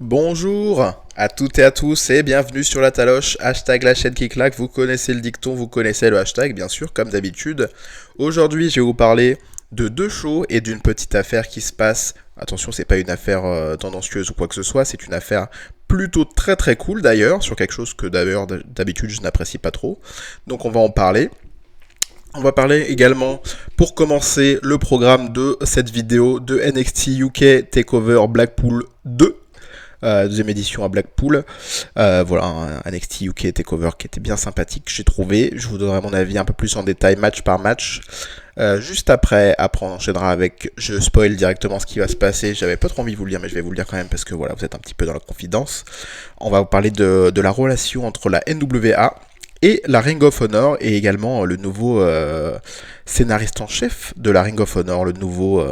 Bonjour à toutes et à tous et bienvenue sur la Taloche, hashtag la chaîne qui claque, vous connaissez le dicton, vous connaissez le hashtag bien sûr comme d'habitude. Aujourd'hui je vais vous parler de deux shows et d'une petite affaire qui se passe. Attention, c'est pas une affaire tendancieuse ou quoi que ce soit, c'est une affaire plutôt très très cool d'ailleurs, sur quelque chose que d'ailleurs d'habitude je n'apprécie pas trop. Donc on va en parler. On va parler également, pour commencer, le programme de cette vidéo de NXT UK Takeover Blackpool 2. Deuxième édition à Blackpool. Voilà, un NXT UK Takeover qui était bien sympathique, j'ai trouvé. Je vous donnerai mon avis un peu plus en détail, match par match. Juste après on enchaînera avec, je spoil directement ce qui va se passer. J'avais pas trop envie de vous le dire, mais je vais vous le dire quand même parce que voilà, vous êtes un petit peu dans la confidence. On va vous parler de la relation entre la NWA et la Ring of Honor, et également le nouveau scénariste en chef de la Ring of Honor, le nouveau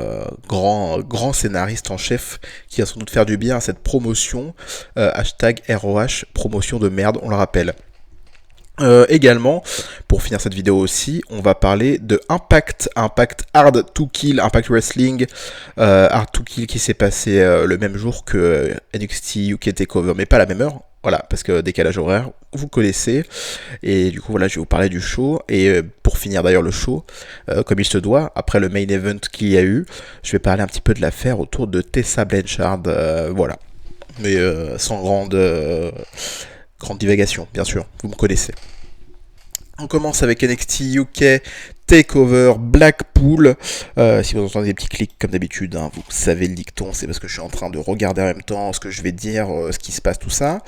grand scénariste en chef qui va sans doute faire du bien à cette promotion, hashtag ROH, promotion de merde, on le rappelle. Également, pour finir cette vidéo aussi, on va parler de Impact Hard to Kill, Impact Wrestling, Hard to Kill qui s'est passé le même jour que NXT UK Takeover, mais pas à la même heure. Voilà, parce que décalage horaire, vous connaissez. Et du coup, voilà, je vais vous parler du show. Et pour finir d'ailleurs le show, comme il se doit, après le main event qu'il y a eu, je vais parler un petit peu de l'affaire autour de Tessa Blanchard. Voilà. Mais sans grande divagation, bien sûr, vous me connaissez. On commence avec NXT UK Takeover Blackpool. Si vous entendez des petits clics comme d'habitude, hein, vous savez le dicton, c'est parce que je suis en train de regarder en même temps ce que je vais dire, ce qui se passe, tout ça.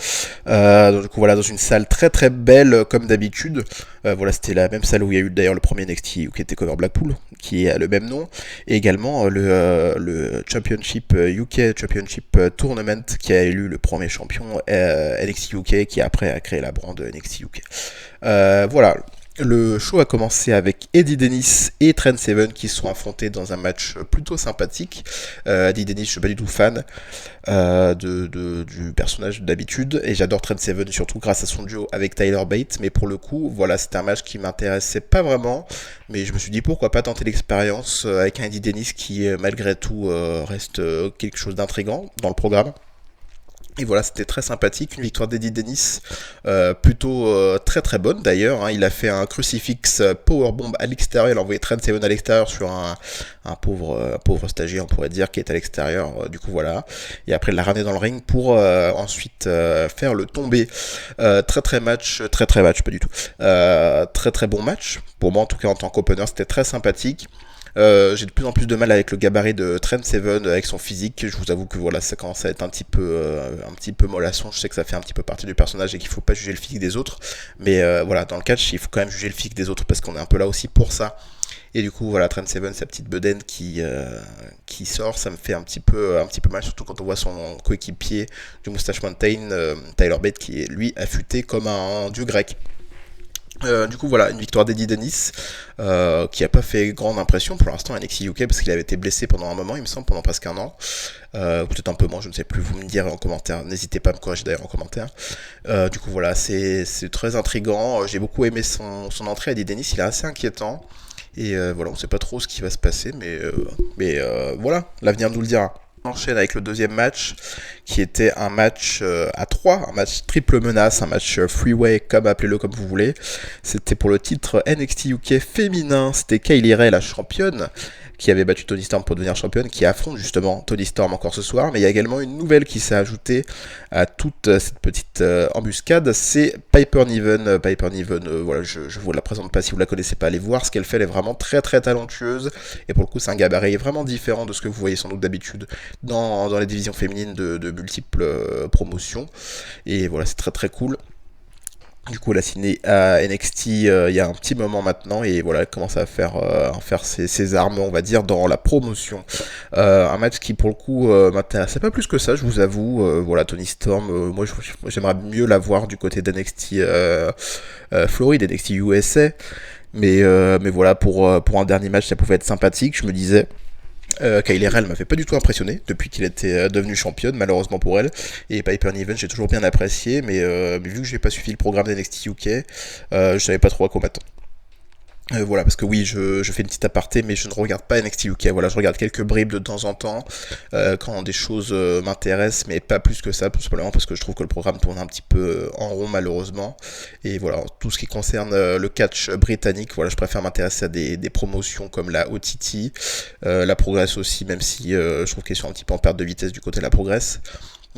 Donc du coup voilà, dans une salle très très belle comme d'habitude. Voilà, c'était la même salle où il y a eu d'ailleurs le premier NXT UK Takeover Blackpool, qui a le même nom, et également le Championship UK Championship Tournament qui a élu le premier champion NXT UK, qui après a créé la brand NXT UK. Voilà, le show a commencé avec Eddie Dennis et Trent Seven qui se sont affrontés dans un match plutôt sympathique. Eddie Dennis, je suis pas du tout fan du personnage d'habitude, et j'adore Trent Seven surtout grâce à son duo avec Tyler Bate, mais pour le coup, voilà, c'était un match qui m'intéressait pas vraiment, mais je me suis dit pourquoi pas tenter l'expérience avec un Eddie Dennis qui malgré tout reste quelque chose d'intrigant dans le programme. Et voilà, c'était très sympathique, une victoire d'Eddie Dennis, plutôt très très bonne d'ailleurs, hein. Il a fait un crucifix powerbomb à l'extérieur, il a envoyé Trent Seven à l'extérieur sur un pauvre stagiaire, on pourrait dire, qui est à l'extérieur, du coup voilà. Et après il l'a ramené dans le ring pour ensuite faire le tombé. Très très match, pas du tout. Très très bon match, pour moi en tout cas en tant qu'opener, c'était très sympathique. J'ai de plus en plus de mal avec le gabarit de Trent Seven, avec son physique. Je vous avoue que voilà, ça commence à être un petit peu mollasson. Je sais que ça fait un petit peu partie du personnage et qu'il faut pas juger le physique des autres, mais voilà, dans le catch, il faut quand même juger le physique des autres parce qu'on est un peu là aussi pour ça. Et du coup, voilà, Trent Seven, sa petite bedaine qui sort, ça me fait un petit peu mal, surtout quand on voit son coéquipier du Moustache Mountain, Tyler Bate, qui est lui affûté comme un dieu grec. Du coup voilà, une victoire d'Eddie Dennis qui a pas fait grande impression pour l'instant à NXT UK parce qu'il avait été blessé pendant un moment, il me semble, pendant presque un an, peut-être un peu moins, je ne sais plus, vous me direz en commentaire, n'hésitez pas à me corriger d'ailleurs en commentaire. Du coup voilà, c'est très intriguant, j'ai beaucoup aimé son entrée à Eddie Dennis, il est assez inquiétant, et voilà, on sait pas trop ce qui va se passer, mais voilà, l'avenir nous le dira. On enchaîne avec le deuxième match, qui était un match à 3, un match triple menace, un match freeway, comme appelez-le comme vous voulez. C'était pour le titre NXT UK féminin, c'était Kylie Ray, la championne, qui avait battu Toni Storm pour devenir championne, qui affronte justement Toni Storm encore ce soir. Mais il y a également une nouvelle qui s'est ajoutée à toute cette petite embuscade, c'est Piper Niven. Piper Niven, voilà, je vous la présente pas si vous la connaissez pas, allez voir ce qu'elle fait, elle est vraiment très très talentueuse, et pour le coup c'est un gabarit vraiment différent de ce que vous voyez sans doute d'habitude dans les divisions féminines de multiples promotions, et voilà, c'est très très cool. Du coup, elle a signé à NXT il y a un petit moment maintenant, et voilà, elle commence à faire ses armes, on va dire, dans la promotion. Un match qui, pour le coup, m'intéressait pas plus que ça, je vous avoue. Voilà, Toni Storm, moi j'aimerais mieux la voir du côté d'NXT Floride, NXT USA. Mais voilà, pour un dernier match, ça pouvait être sympathique, je me disais. Kylie Ray m'avait pas du tout impressionné depuis qu'il était devenue championne, malheureusement pour elle. Et Piper Niven, j'ai toujours bien apprécié, mais vu que j'ai pas suivi le programme d'NXT UK, je savais pas trop à quoi m'attendre. Voilà, parce que oui, je fais une petite aparté, mais je ne regarde pas NXT UK. Voilà, je regarde quelques bribes de temps en temps quand des choses m'intéressent, mais pas plus que ça, tout simplement parce que je trouve que le programme tourne un petit peu en rond malheureusement. Et voilà, tout ce qui concerne le catch britannique, voilà, je préfère m'intéresser à des promotions comme la OTT, la Progress aussi, même si je trouve qu'elles sont un petit peu en perte de vitesse du côté de la Progress.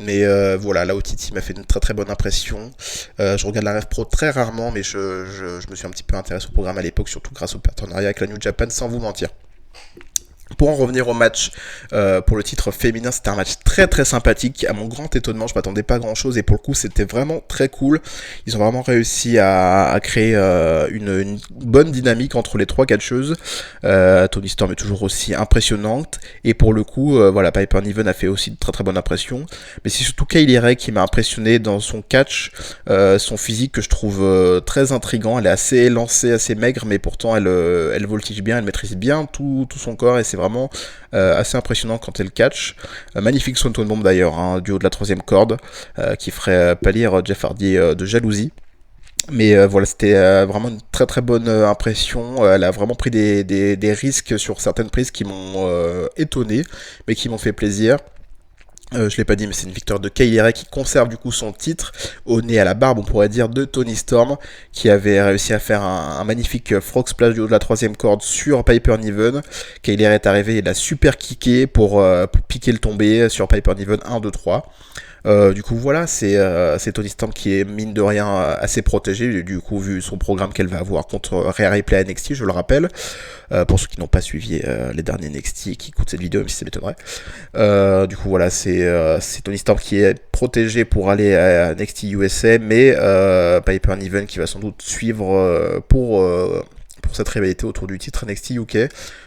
Mais voilà, la OTT m'a fait une très très bonne impression. Je regarde la Rev Pro très rarement, mais je me suis un petit peu intéressé au programme à l'époque, surtout grâce au partenariat avec la New Japan, sans vous mentir. Pour en revenir au match pour le titre féminin, c'était un match très très sympathique. À mon grand étonnement, je m'attendais pas à grand chose et pour le coup, c'était vraiment très cool. Ils ont vraiment réussi à créer une bonne dynamique entre les trois catcheuses. Toni Storm est toujours aussi impressionnante et pour le coup, voilà, Piper Niven a fait aussi de très très bonne impression. Mais c'est surtout Kay Lee Ray qui m'a impressionné dans son catch, son physique que je trouve très intrigant. Elle est assez élancée, assez maigre, mais pourtant elle voltige bien, elle maîtrise bien tout son corps et c'est vraiment assez impressionnant quand elle catch. Magnifique Swanton Bomb d'ailleurs, hein, du haut de la troisième corde, qui ferait pâlir Jeff Hardy de jalousie. Mais voilà, c'était vraiment une très très bonne impression. Elle a vraiment pris des risques sur certaines prises qui m'ont étonné, mais qui m'ont fait plaisir. Je l'ai pas dit, mais c'est une victoire de Kay Lee Ray qui conserve du coup son titre au nez à la barbe, on pourrait dire, de Toni Storm, qui avait réussi à faire un magnifique frog splash du haut de la troisième corde sur Piper Niven. Kay Lee Ray est arrivé, il a super kické pour piquer le tombé sur Piper Niven 1, 2, 3. Du coup voilà, c'est Toni Storm qui est mine de rien assez protégée, du coup vu son programme qu'elle va avoir contre Rhea Ripley à NXT, je le rappelle, pour ceux qui n'ont pas suivi les derniers NXT et qui écoutent cette vidéo, même si ça m'étonnerait. Du coup voilà, c'est Toni Storm qui est protégée pour aller à NXT USA, mais Piper Niven qui va sans doute suivre pour cette rivalité autour du titre NXT UK.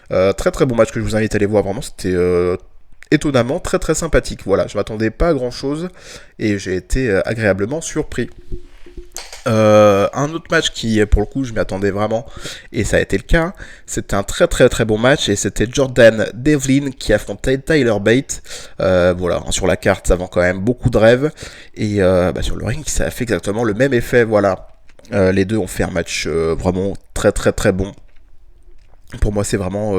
Très très bon match que je vous invite à aller voir, vraiment c'était étonnamment très très sympathique. Voilà, je m'attendais pas à grand chose et j'ai été agréablement surpris. Un autre match qui, pour le coup, je m'y attendais vraiment, et ça a été le cas, c'était un très très très bon match, et c'était Jordan Devlin qui affrontait Tyler Bate. Voilà, sur la carte, ça vend quand même beaucoup de rêves, et sur le ring, ça a fait exactement le même effet, voilà. Les deux ont fait un match vraiment très très très bon. Pour moi, c'est vraiment,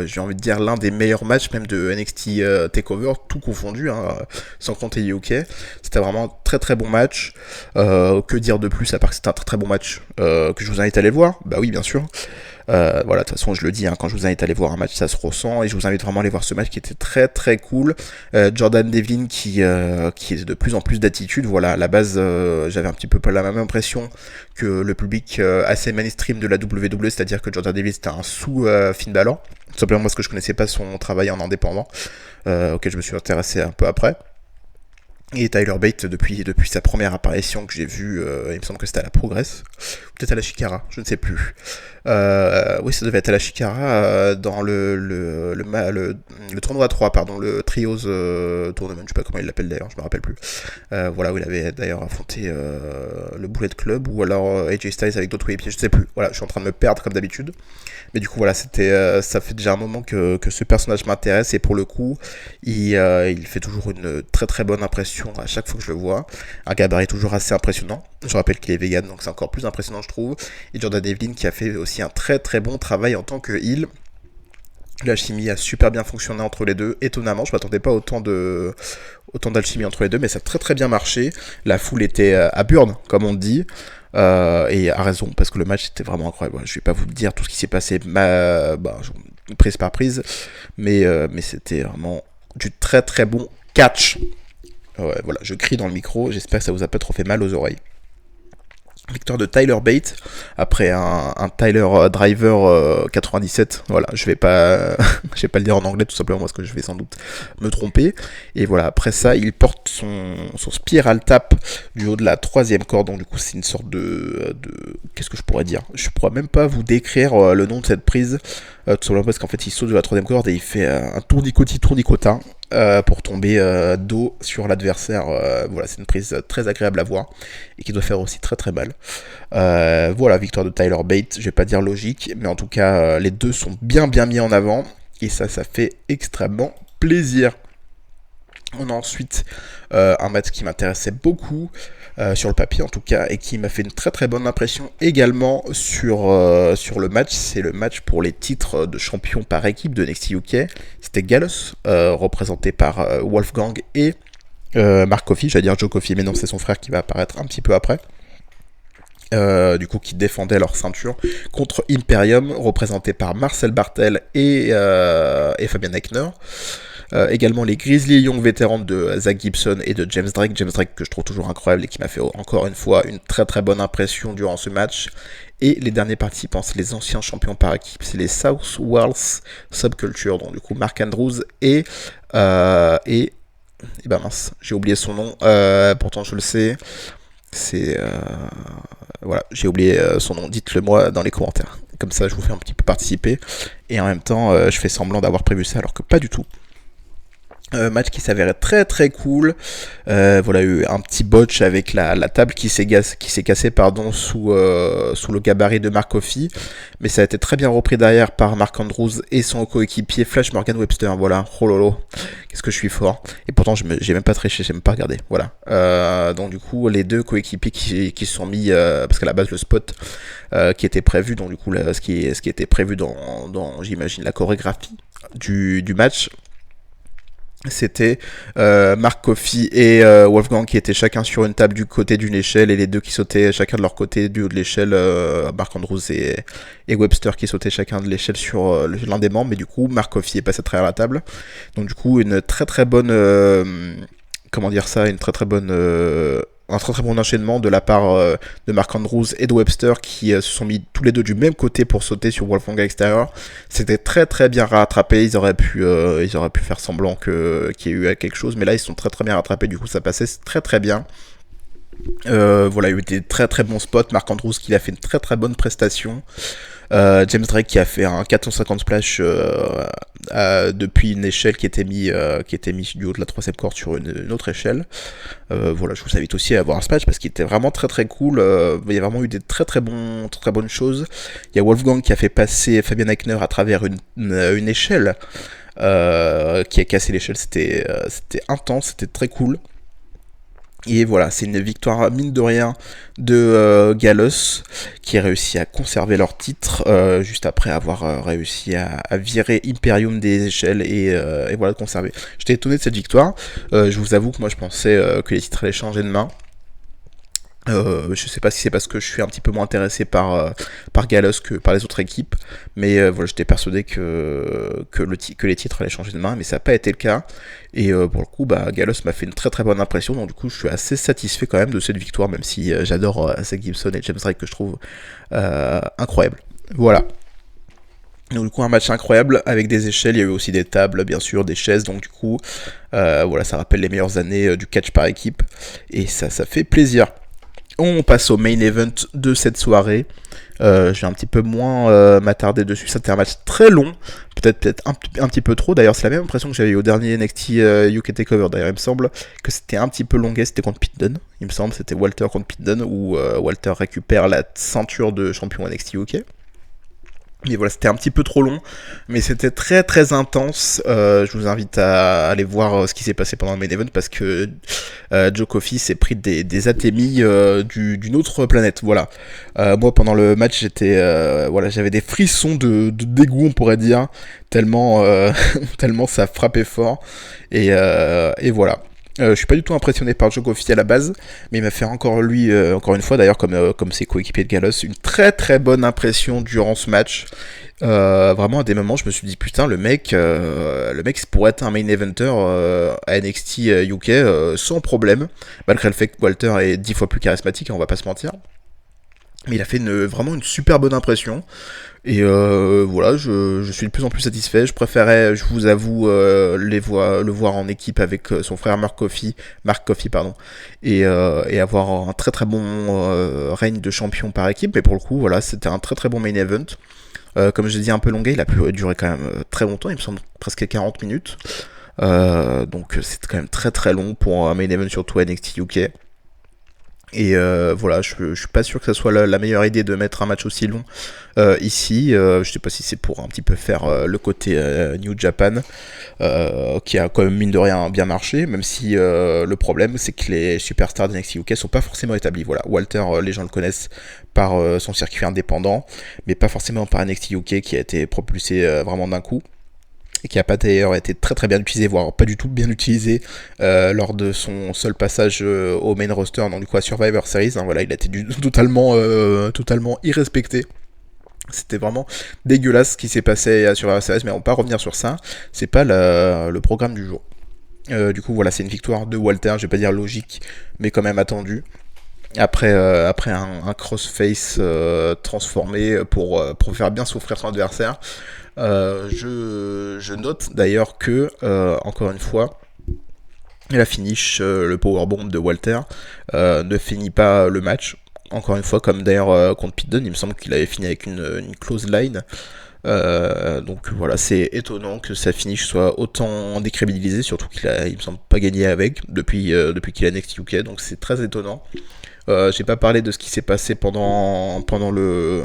j'ai envie de dire, l'un des meilleurs matchs même de NXT TakeOver, tout confondu, hein, sans compter UK. C'était vraiment un très très bon match. Que dire de plus à part que c'était un très très bon match que je vous invite à aller voir. Bah oui, bien sûr. Voilà, de toute façon, je le dis, hein, quand je vous invite à aller voir un match, ça se ressent, et je vous invite vraiment à aller voir ce match qui était très très cool. Jordan Devlin qui est de plus en plus d'attitude. Voilà, à la base, j'avais un petit peu pas la même impression que le public assez mainstream de la WWE, c'est-à-dire que Jordan Devlin c'était un sous Finn Balor. Tout simplement parce que je connaissais pas son travail en indépendant, auquel je me suis intéressé un peu après. Et Tyler Bate, depuis sa première apparition que j'ai vue, il me semble que c'était à la Progress, peut-être à la Chikara, je ne sais plus. Oui, ça devait être à la Chikara, dans le tournoi 3, pardon, le Trios Tournament, je sais pas comment il l'appelle d'ailleurs, je me rappelle plus. Voilà, où il avait d'ailleurs affronté le Bullet Club, ou alors AJ Styles avec d'autres coéquipiers, je sais plus. Voilà, je suis en train de me perdre comme d'habitude. Mais du coup, voilà, ça fait déjà un moment que ce personnage m'intéresse, et pour le coup, il fait toujours une très très bonne impression à chaque fois que je le vois. Un gabarit toujours assez impressionnant. Je rappelle qu'il est vegan, donc c'est encore plus impressionnant, je trouve. Et Jordan Devlin qui a fait aussi un très très bon travail en tant que heel. La chimie a super bien fonctionné entre les deux, étonnamment, je m'attendais pas autant d'alchimie entre les deux, mais ça a très très bien marché. La foule était à burn, comme on dit, et à raison, parce que le match était vraiment incroyable. Je vais pas vous dire tout ce qui s'est passé prise par prise, mais c'était vraiment du très très bon catch. Ouais, voilà, je crie dans le micro, j'espère que ça vous a pas trop fait mal aux oreilles. Victoire de Tyler Bate après un Tyler Driver 97. Voilà, je vais pas le dire en anglais tout simplement parce que je vais sans doute me tromper. Et voilà, après ça, il porte son spiral tap du haut de la troisième corde. Donc du coup, c'est une sorte qu'est-ce que je pourrais dire? Je pourrais même pas vous décrire le nom de cette prise. Tout simplement parce qu'en fait, il saute de la troisième corde et il fait un tournicotin pour tomber dos sur l'adversaire. Voilà, c'est une prise très agréable à voir et qui doit faire aussi très très mal. Voilà, victoire de Tyler Bate, je vais pas dire logique, mais en tout cas, les deux sont bien bien mis en avant et ça fait extrêmement plaisir. On a ensuite un match qui m'intéressait beaucoup. sur le papier en tout cas, et qui m'a fait une très très bonne impression également sur le match. C'est le match pour les titres de champion par équipe de NXT UK. C'était Gallows, représenté par Wolfgang et Mark Coffey, j'allais dire Joe Coffey, mais non, c'est son frère qui va apparaître un petit peu après. Du coup, qui défendaient leur ceinture contre Imperium, représenté par Marcel Bartel et Fabian Eichner. Également les Grizzly Young vétérans de Zach Gibson et de James Drake que je trouve toujours incroyable et qui m'a fait encore une fois une très très bonne impression durant ce match. Et les derniers participants, c'est les anciens champions par équipe, c'est les South Wales Subculture, donc du coup Mark Andrews et ben mince, j'ai oublié son nom, pourtant je le sais, c'est voilà, j'ai oublié son nom, dites-le moi dans les commentaires, comme ça je vous fais un petit peu participer, et en même temps je fais semblant d'avoir prévu ça alors que pas du tout. Match qui s'avérait très très cool. Voilà, eu un petit botch avec la table qui s'est cassée sous le gabarit de Mark Coffey, mais ça a été très bien repris derrière par Mark Andrews et son coéquipier Flash Morgan Webster. Voilà, oh lolo, qu'est-ce que je suis fort. Et pourtant j'ai même pas triché, j'ai même pas regardé. Voilà. Donc du coup les deux coéquipiers qui se sont mis parce qu'à la base le spot qui était prévu, donc du coup ce qui était prévu dans j'imagine la chorégraphie du match. C'était Mark Coffey et Wolfgang qui étaient chacun sur une table du côté d'une échelle, et les deux qui sautaient chacun de leur côté du haut de l'échelle, Mark Andrews et Webster qui sautaient chacun de l'échelle sur l'un des membres, mais du coup Mark Coffey est passé à travers la table. Donc du coup une très très bonne un très très bon enchaînement de la part de Mark Andrews et de Webster qui se sont mis tous les deux du même côté pour sauter sur Wolfgang à l'extérieur. C'était très très bien rattrapé, ils auraient pu faire semblant qu'il y ait eu quelque chose, mais là ils sont très très bien rattrapés, du coup ça passait très très bien. Voilà, il y a eu des très très bons spots. Mark Andrews qui a fait une très très bonne prestation. James Drake qui a fait un 450 splash depuis une échelle qui était mis du haut de la troisième corde sur une autre échelle. Voilà, je vous invite aussi à voir ce match parce qu'il était vraiment très très cool. Il y a vraiment eu des très bonnes choses. Il y a Wolfgang qui a fait passer Fabian Eichner à travers une échelle qui a cassé l'échelle. C'était intense, c'était très cool. Et voilà, c'est une victoire mine de rien de Gallows qui a réussi à conserver leur titre juste après avoir réussi à virer Imperium des échelles et voilà, conserver. J'étais étonné de cette victoire. Je vous avoue que moi je pensais que les titres allaient changer de main. Je sais pas si c'est parce que je suis un petit peu moins intéressé par Gallows que par les autres équipes, mais voilà, j'étais persuadé que les titres allaient changer de main, mais ça n'a pas été le cas. Et pour le coup, Gallows m'a fait une très très bonne impression, donc du coup je suis assez satisfait quand même de cette victoire, même si j'adore Zach Gibson et James Drake que je trouve incroyables. Voilà. Donc du coup un match incroyable avec des échelles, il y a eu aussi des tables bien sûr, des chaises, donc du coup voilà, ça rappelle les meilleures années du catch par équipe, et ça fait plaisir. On passe au main event de cette soirée. Je vais un petit peu moins m'attarder dessus. C'était un match très long, peut-être un petit peu trop. D'ailleurs, c'est la même impression que j'avais eu au dernier NXT UK Takeover. D'ailleurs, il me semble que c'était un petit peu longuet. C'était contre Pete Dunne. Il me semble c'était Walter contre Pete Dunne où Walter récupère la ceinture de champion NXT UK. Mais voilà, c'était un petit peu trop long, mais c'était très très intense. Je vous invite à aller voir ce qui s'est passé pendant le main event parce que Joe Coffey s'est pris des athémies d'une autre planète. Voilà. Moi pendant le match j'avais des frissons de dégoût, on pourrait dire, tellement tellement ça frappait fort. Et voilà. Je suis pas du tout impressionné par Joe Coffey à la base, mais il m'a fait encore une fois d'ailleurs comme ses coéquipiers de Gallows, une très très bonne impression durant ce match. Vraiment à des moments je me suis dit putain le mec pourrait être un main eventer à NXT UK sans problème, malgré le fait que Walter est 10 fois plus charismatique, on va pas se mentir. Mais il a fait vraiment une super bonne impression. Et voilà, je suis de plus en plus satisfait. Je préférais, je vous avoue, le voir en équipe avec son frère Mark Coffey, et avoir un très très bon règne de champion par équipe. Mais pour le coup, voilà, c'était un très très bon main event. Comme je l'ai dit, un peu longué, il a pu durer quand même très longtemps, il me semble presque 40 minutes. Donc c'est quand même très très long pour un main event, surtout NXT UK. Et voilà, je suis pas sûr que ça soit la meilleure idée de mettre un match aussi long ici. Je sais pas si c'est pour un petit peu faire le côté New Japan, qui a quand même mine de rien bien marché, même si le problème c'est que les superstars d'NXT UK sont pas forcément établis. Voilà, Walter, les gens le connaissent par son circuit indépendant, mais pas forcément par NXT UK qui a été propulsé vraiment d'un coup et qui a pas d'ailleurs été très très bien utilisé, voire pas du tout bien utilisé lors de son seul passage au main roster, donc du coup à Survivor Series. Hein, voilà, il a été totalement irrespecté. C'était vraiment dégueulasse ce qui s'est passé à Survivor Series, mais on va pas revenir sur ça. C'est pas le programme du jour. Du coup, voilà, c'est une victoire de Walter, je vais pas dire logique, mais quand même attendue. Après un crossface transformé pour faire bien souffrir son adversaire. Je note d'ailleurs que, encore une fois, la finish, le powerbomb de Walter, ne finit pas le match. Encore une fois, comme d'ailleurs contre Pete Dunne, il me semble qu'il avait fini avec une close line. Donc voilà, c'est étonnant que sa finish soit autant décrédibilisée, surtout il me semble pas gagné avec depuis qu'il a NXT UK, donc c'est très étonnant. J'ai pas parlé de ce qui s'est passé pendant le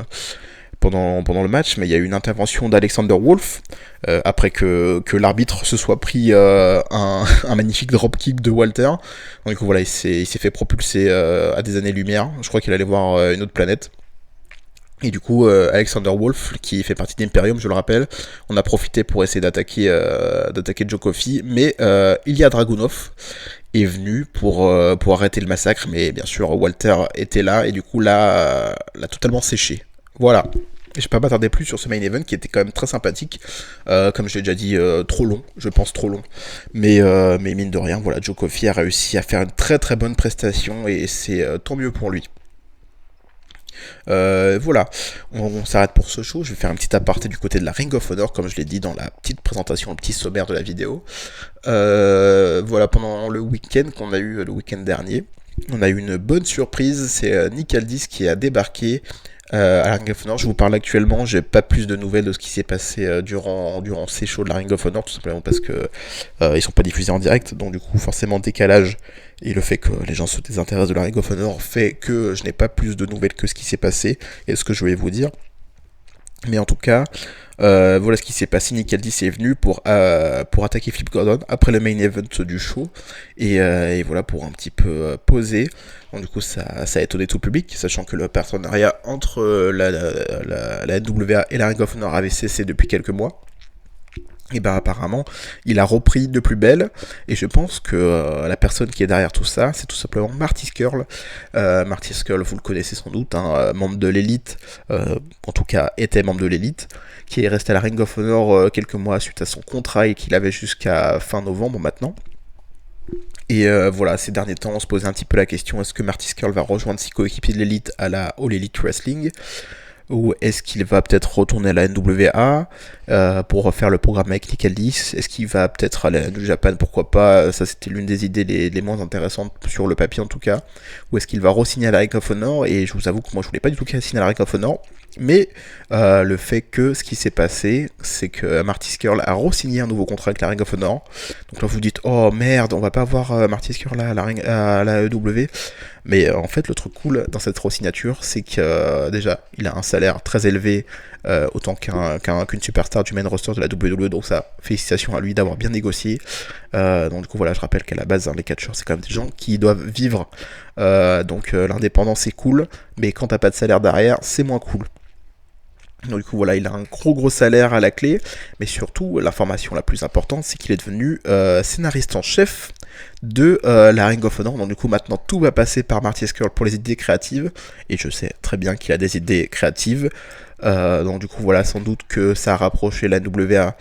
match, mais il y a eu une intervention d'Alexander Wolf après que l'arbitre se soit pris un magnifique dropkick de Walter. Donc du coup voilà, il s'est fait propulser à des années-lumière. Je crois qu'il allait voir une autre planète. Et du coup, Alexander Wolf, qui fait partie d'Imperium, je le rappelle, on a profité pour essayer d'attaquer Joe Coffey, mais Ilya Dragunov est venu pour arrêter le massacre, mais bien sûr Walter était là, et du coup l'a totalement séché. Voilà. Je ne vais pas m'attarder plus sur ce main event qui était quand même très sympathique, comme je l'ai déjà dit, trop long, je pense trop long, mais mine de rien, voilà, Joe Coffey a réussi à faire une très très bonne prestation, et c'est tant mieux pour lui. Voilà, on s'arrête pour ce show. Je vais faire un petit aparté du côté de la Ring of Honor, comme je l'ai dit dans la petite présentation, le petit sommaire de la vidéo. Voilà, pendant le week-end qu'on a eu le week-end dernier, on a eu une bonne surprise. C'est Nick Aldis qui a débarqué à la Ring of Honor. Je vous parle actuellement, j'ai pas plus de nouvelles de ce qui s'est passé durant ces shows de la Ring of Honor, tout simplement parce que ils sont pas diffusés en direct, donc du coup forcément décalage, et le fait que les gens se désintéressent de la Ring of Honor fait que je n'ai pas plus de nouvelles que ce qui s'est passé et ce que je vais vous dire. Mais en tout cas, voilà ce qui s'est passé. Nick Aldis est venu pour attaquer Flip Gordon après le main event du show. Et voilà, pour un petit peu poser. Donc, du coup, ça a étonné tout le public, sachant que le partenariat entre la NWA et la Ring of Honor avait cessé depuis quelques mois. Et ben apparemment, il a repris de plus belle, et je pense que la personne qui est derrière tout ça, c'est tout simplement Marty Scurll. Marty Scurll, vous le connaissez sans doute, hein, membre de l'élite, en tout cas était membre de l'élite, qui est resté à la Ring of Honor quelques mois suite à son contrat et qu'il avait jusqu'à fin novembre maintenant. Et voilà, ces derniers temps, on se posait un petit peu la question, est-ce que Marty Scurll va rejoindre ses coéquipiers de l'élite à la All Elite Wrestling ? Ou est-ce qu'il va peut-être retourner à la NWA pour refaire le programme avec Nick Aldis? Est-ce qu'il va peut-être aller à la New Japan? Pourquoi pas? Ça, c'était l'une des idées les moins intéressantes sur le papier en tout cas. Ou est-ce qu'il va re-signer à la Ring of Honor? Et je vous avoue que moi, je voulais pas du tout qu'il signe à la Ring of Honor. Mais le fait que ce qui s'est passé, c'est que Marty Scurll a re-signé un nouveau contrat avec la Ring of Honor. Donc là, vous dites, oh merde, on va pas voir Marty Scurll là à la EW. Mais en fait, le truc cool dans cette re-signature, c'est que déjà, il a un salaire très élevé, autant qu'une superstar du main roster de la WWE. Donc ça, félicitations à lui d'avoir bien négocié. Donc du coup, voilà, je rappelle qu'à la base, hein, les catcheurs, c'est quand même des gens qui doivent vivre. Donc l'indépendance, c'est cool, mais quand t'as pas de salaire derrière, c'est moins cool. Donc du coup voilà, il a un gros salaire à la clé, mais surtout l'information la plus importante, c'est qu'il est devenu scénariste en chef de la Ring of Honor. Donc du coup maintenant tout va passer par Marty Scurll pour les idées créatives, et je sais très bien qu'il a des idées créatives. Donc du coup voilà, sans doute que ça a rapproché la NWA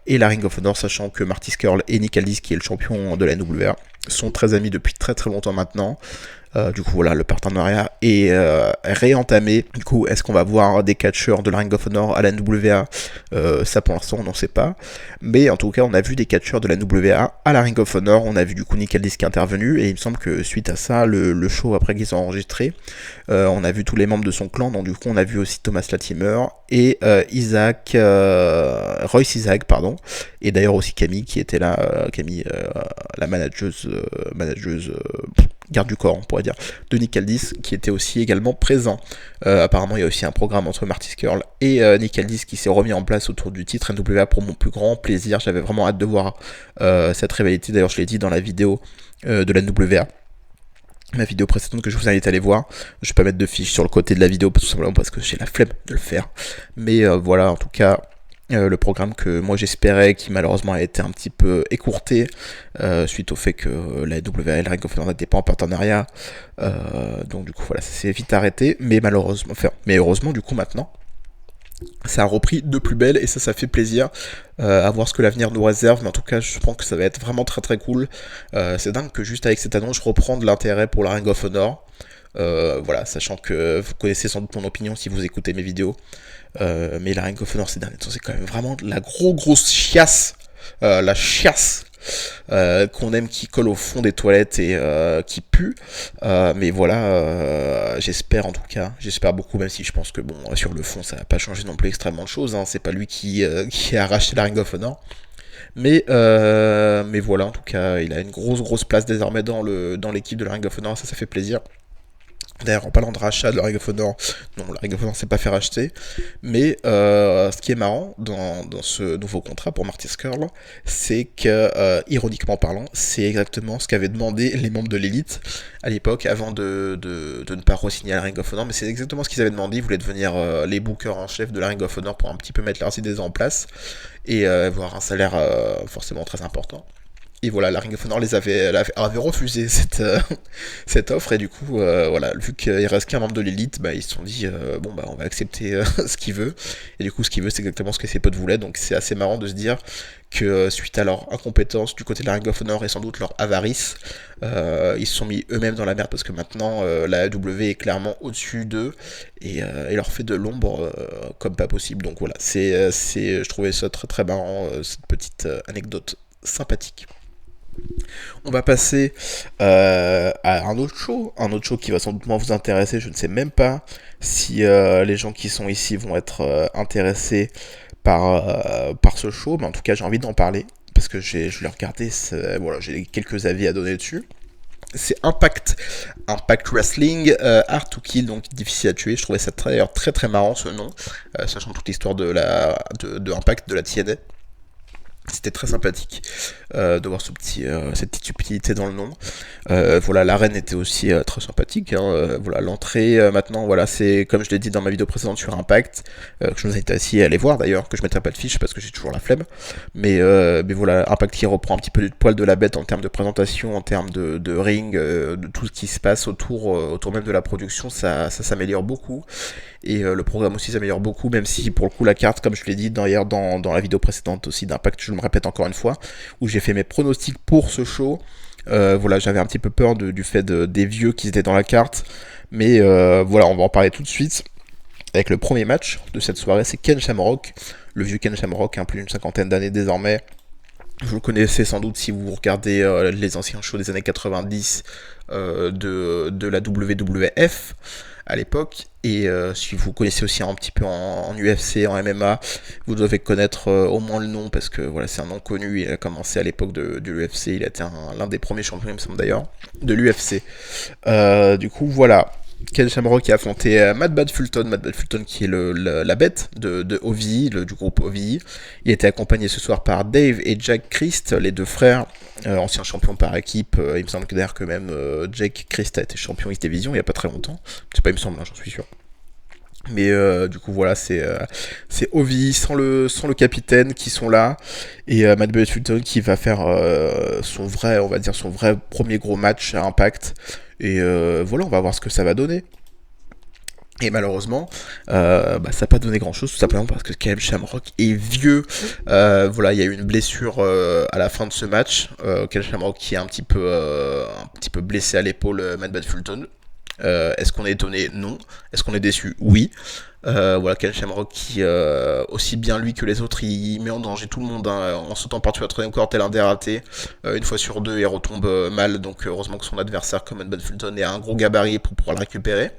et la Ring of Honor, sachant que Marty Scurll et Nick Aldis, qui est le champion de la NWA, sont très amis depuis très longtemps maintenant. Du coup voilà, le partenariat est réentamé. Du coup, est-ce qu'on va voir des catcheurs de la Ring of Honor à la NWA? Ça pour l'instant on n'en sait pas. Mais en tout cas, on a vu des catcheurs de la NWA à la Ring of Honor. On a vu du coup Nick Aldis qui est intervenu, et il me semble que suite à ça, le show après qu'ils ont enregistré, on a vu tous les membres de son clan. Donc du coup, on a vu aussi Thomas Latimer et Royce Isaac, pardon. Et d'ailleurs aussi Camille qui était là, Camille, la manageuse garde du corps, on pourrait dire, de Nick Aldis, qui était aussi également présent. Apparemment, il y a aussi un programme entre Marty Scurll et Nick Aldis qui s'est remis en place autour du titre NWA pour mon plus grand plaisir. J'avais vraiment hâte de voir cette rivalité. D'ailleurs, je l'ai dit dans la vidéo de la NWA. Ma vidéo précédente que je vous invite à aller voir. Je vais pas mettre de fiche sur le côté de la vidéo, tout simplement parce que j'ai la flemme de le faire. Mais voilà, en tout cas, le programme que moi j'espérais, qui malheureusement a été un petit peu écourté suite au fait que la WA et la Ring of Honor n'étaient pas en partenariat. Donc du coup voilà, ça s'est vite arrêté, mais malheureusement, mais heureusement du coup maintenant, ça a repris de plus belle et ça fait plaisir à voir ce que l'avenir nous réserve. Mais en tout cas, je pense que ça va être vraiment très très cool. C'est dingue que juste avec cette annonce, je reprends de l'intérêt pour la Ring of Honor. Voilà, sachant que vous connaissez sans doute mon opinion si vous écoutez mes vidéos. Mais la Ring of Honor ces derniers temps, c'est quand même vraiment de la grosse chiasse. La chiasse qu'on aime, qui colle au fond des toilettes et qui pue. Mais voilà, j'espère en tout cas, j'espère beaucoup, même si je pense que bon, sur le fond, ça va pas changer non plus extrêmement de choses. Hein, c'est pas lui qui a racheté la Ring of Honor. Mais voilà, en tout cas, il a une grosse place désormais dans l'équipe de la Ring of Honor, ça fait plaisir. D'ailleurs, en parlant de rachat de la Ring of Honor, non, la Ring of Honor s'est pas fait racheter, mais ce qui est marrant dans ce nouveau contrat pour Marty Scurll, c'est que, ironiquement parlant, c'est exactement ce qu'avaient demandé les membres de l'élite à l'époque, avant de ne pas re-signer à la Ring of Honor, mais c'est exactement ce qu'ils avaient demandé. Ils voulaient devenir les bookers en chef de la Ring of Honor pour un petit peu mettre leurs idées en place et avoir un salaire forcément très important. Et voilà, la Ring of Honor avait refusé cette offre, et du coup, voilà, vu qu'il reste qu'un membre de l'élite, bah, ils se sont dit, bon, bah, on va accepter ce qu'il veut. Et du coup, ce qu'il veut, c'est exactement ce que ses potes voulaient. Donc, c'est assez marrant de se dire que suite à leur incompétence du côté de la Ring of Honor et sans doute leur avarice, ils se sont mis eux-mêmes dans la merde, parce que maintenant, la AEW est clairement au-dessus d'eux et leur fait de l'ombre comme pas possible. Donc voilà, je trouvais ça très très marrant, cette petite anecdote sympathique. On va passer à un autre show qui va sans doute moins vous intéresser. Je ne sais même pas si les gens qui sont ici vont être intéressés par ce show, mais en tout cas j'ai envie d'en parler parce que je l'ai regardé, voilà, j'ai quelques avis à donner dessus. C'est Impact Wrestling, Hard to Kill, donc difficile à tuer. Je trouvais ça d'ailleurs très très marrant ce nom, sachant toute l'histoire de Impact, de la TNA. C'était très sympathique de voir cette petite subtilité dans le nom. Voilà, l'arène était aussi très sympathique. Hein. Voilà, l'entrée maintenant, voilà, c'est comme je l'ai dit dans ma vidéo précédente sur Impact, que je vous invite aussi à aller voir d'ailleurs, que je mettrai pas de fiche parce que j'ai toujours la flemme. Mais voilà, Impact qui reprend un petit peu du poil de la bête en termes de présentation, en termes de ring, de tout ce qui se passe autour même de la production, ça s'améliore beaucoup. Et le programme aussi s'améliore beaucoup, même si pour le coup la carte, comme je l'ai dit d'ailleurs dans la vidéo précédente aussi d'Impact, je me répète encore une fois, où j'ai fait mes pronostics pour ce show. Voilà, j'avais un petit peu peur du fait des vieux qui étaient dans la carte, mais voilà, on va en parler tout de suite avec le premier match de cette soirée. C'est Ken Shamrock, le vieux Ken Shamrock, plus d'une cinquantaine d'années désormais. Vous le connaissez sans doute si vous regardez les anciens shows des années 90 de la WWF à l'époque, et si vous connaissez aussi un petit peu en UFC, en MMA, vous devez connaître au moins le nom, parce que voilà, c'est un nom connu. Il a commencé à l'époque de l'UFC, il a été l'un des premiers champions, il me semble d'ailleurs, de l'UFC. Du coup voilà, Ken Shamrock qui a affronté Matt Fulton qui est la bête de OVE, du groupe OVE. Il était accompagné ce soir par Dave et Jack Christ, les deux frères, anciens champions par équipe. Il me semble que d'ailleurs que même Jack Christ a été champion X Division il n'y a pas très longtemps. C'est pas, il me semble, hein, j'en suis sûr. Mais du coup voilà, c'est OVE sans le capitaine qui sont là, et Matt Fulton qui va faire son vrai premier gros match à Impact. Et voilà, on va voir ce que ça va donner. Et malheureusement, ça n'a pas donné grand chose, tout simplement parce que Ken Shamrock est vieux. Voilà, il y a eu une blessure à la fin de ce match. Ken Shamrock qui est un petit peu blessé à l'épaule, Matt Fulton. Est-ce qu'on est étonné? Non. Est-ce qu'on est déçu? Oui. Voilà, Ken Shamrock qui, aussi bien lui que les autres, il met en danger tout le monde, hein, en sautant par-dessus la troisième corde tel un dératé. Une fois sur deux, il retombe mal, donc heureusement que son adversaire, comme Matt Fulton, a un gros gabarit pour pouvoir le récupérer.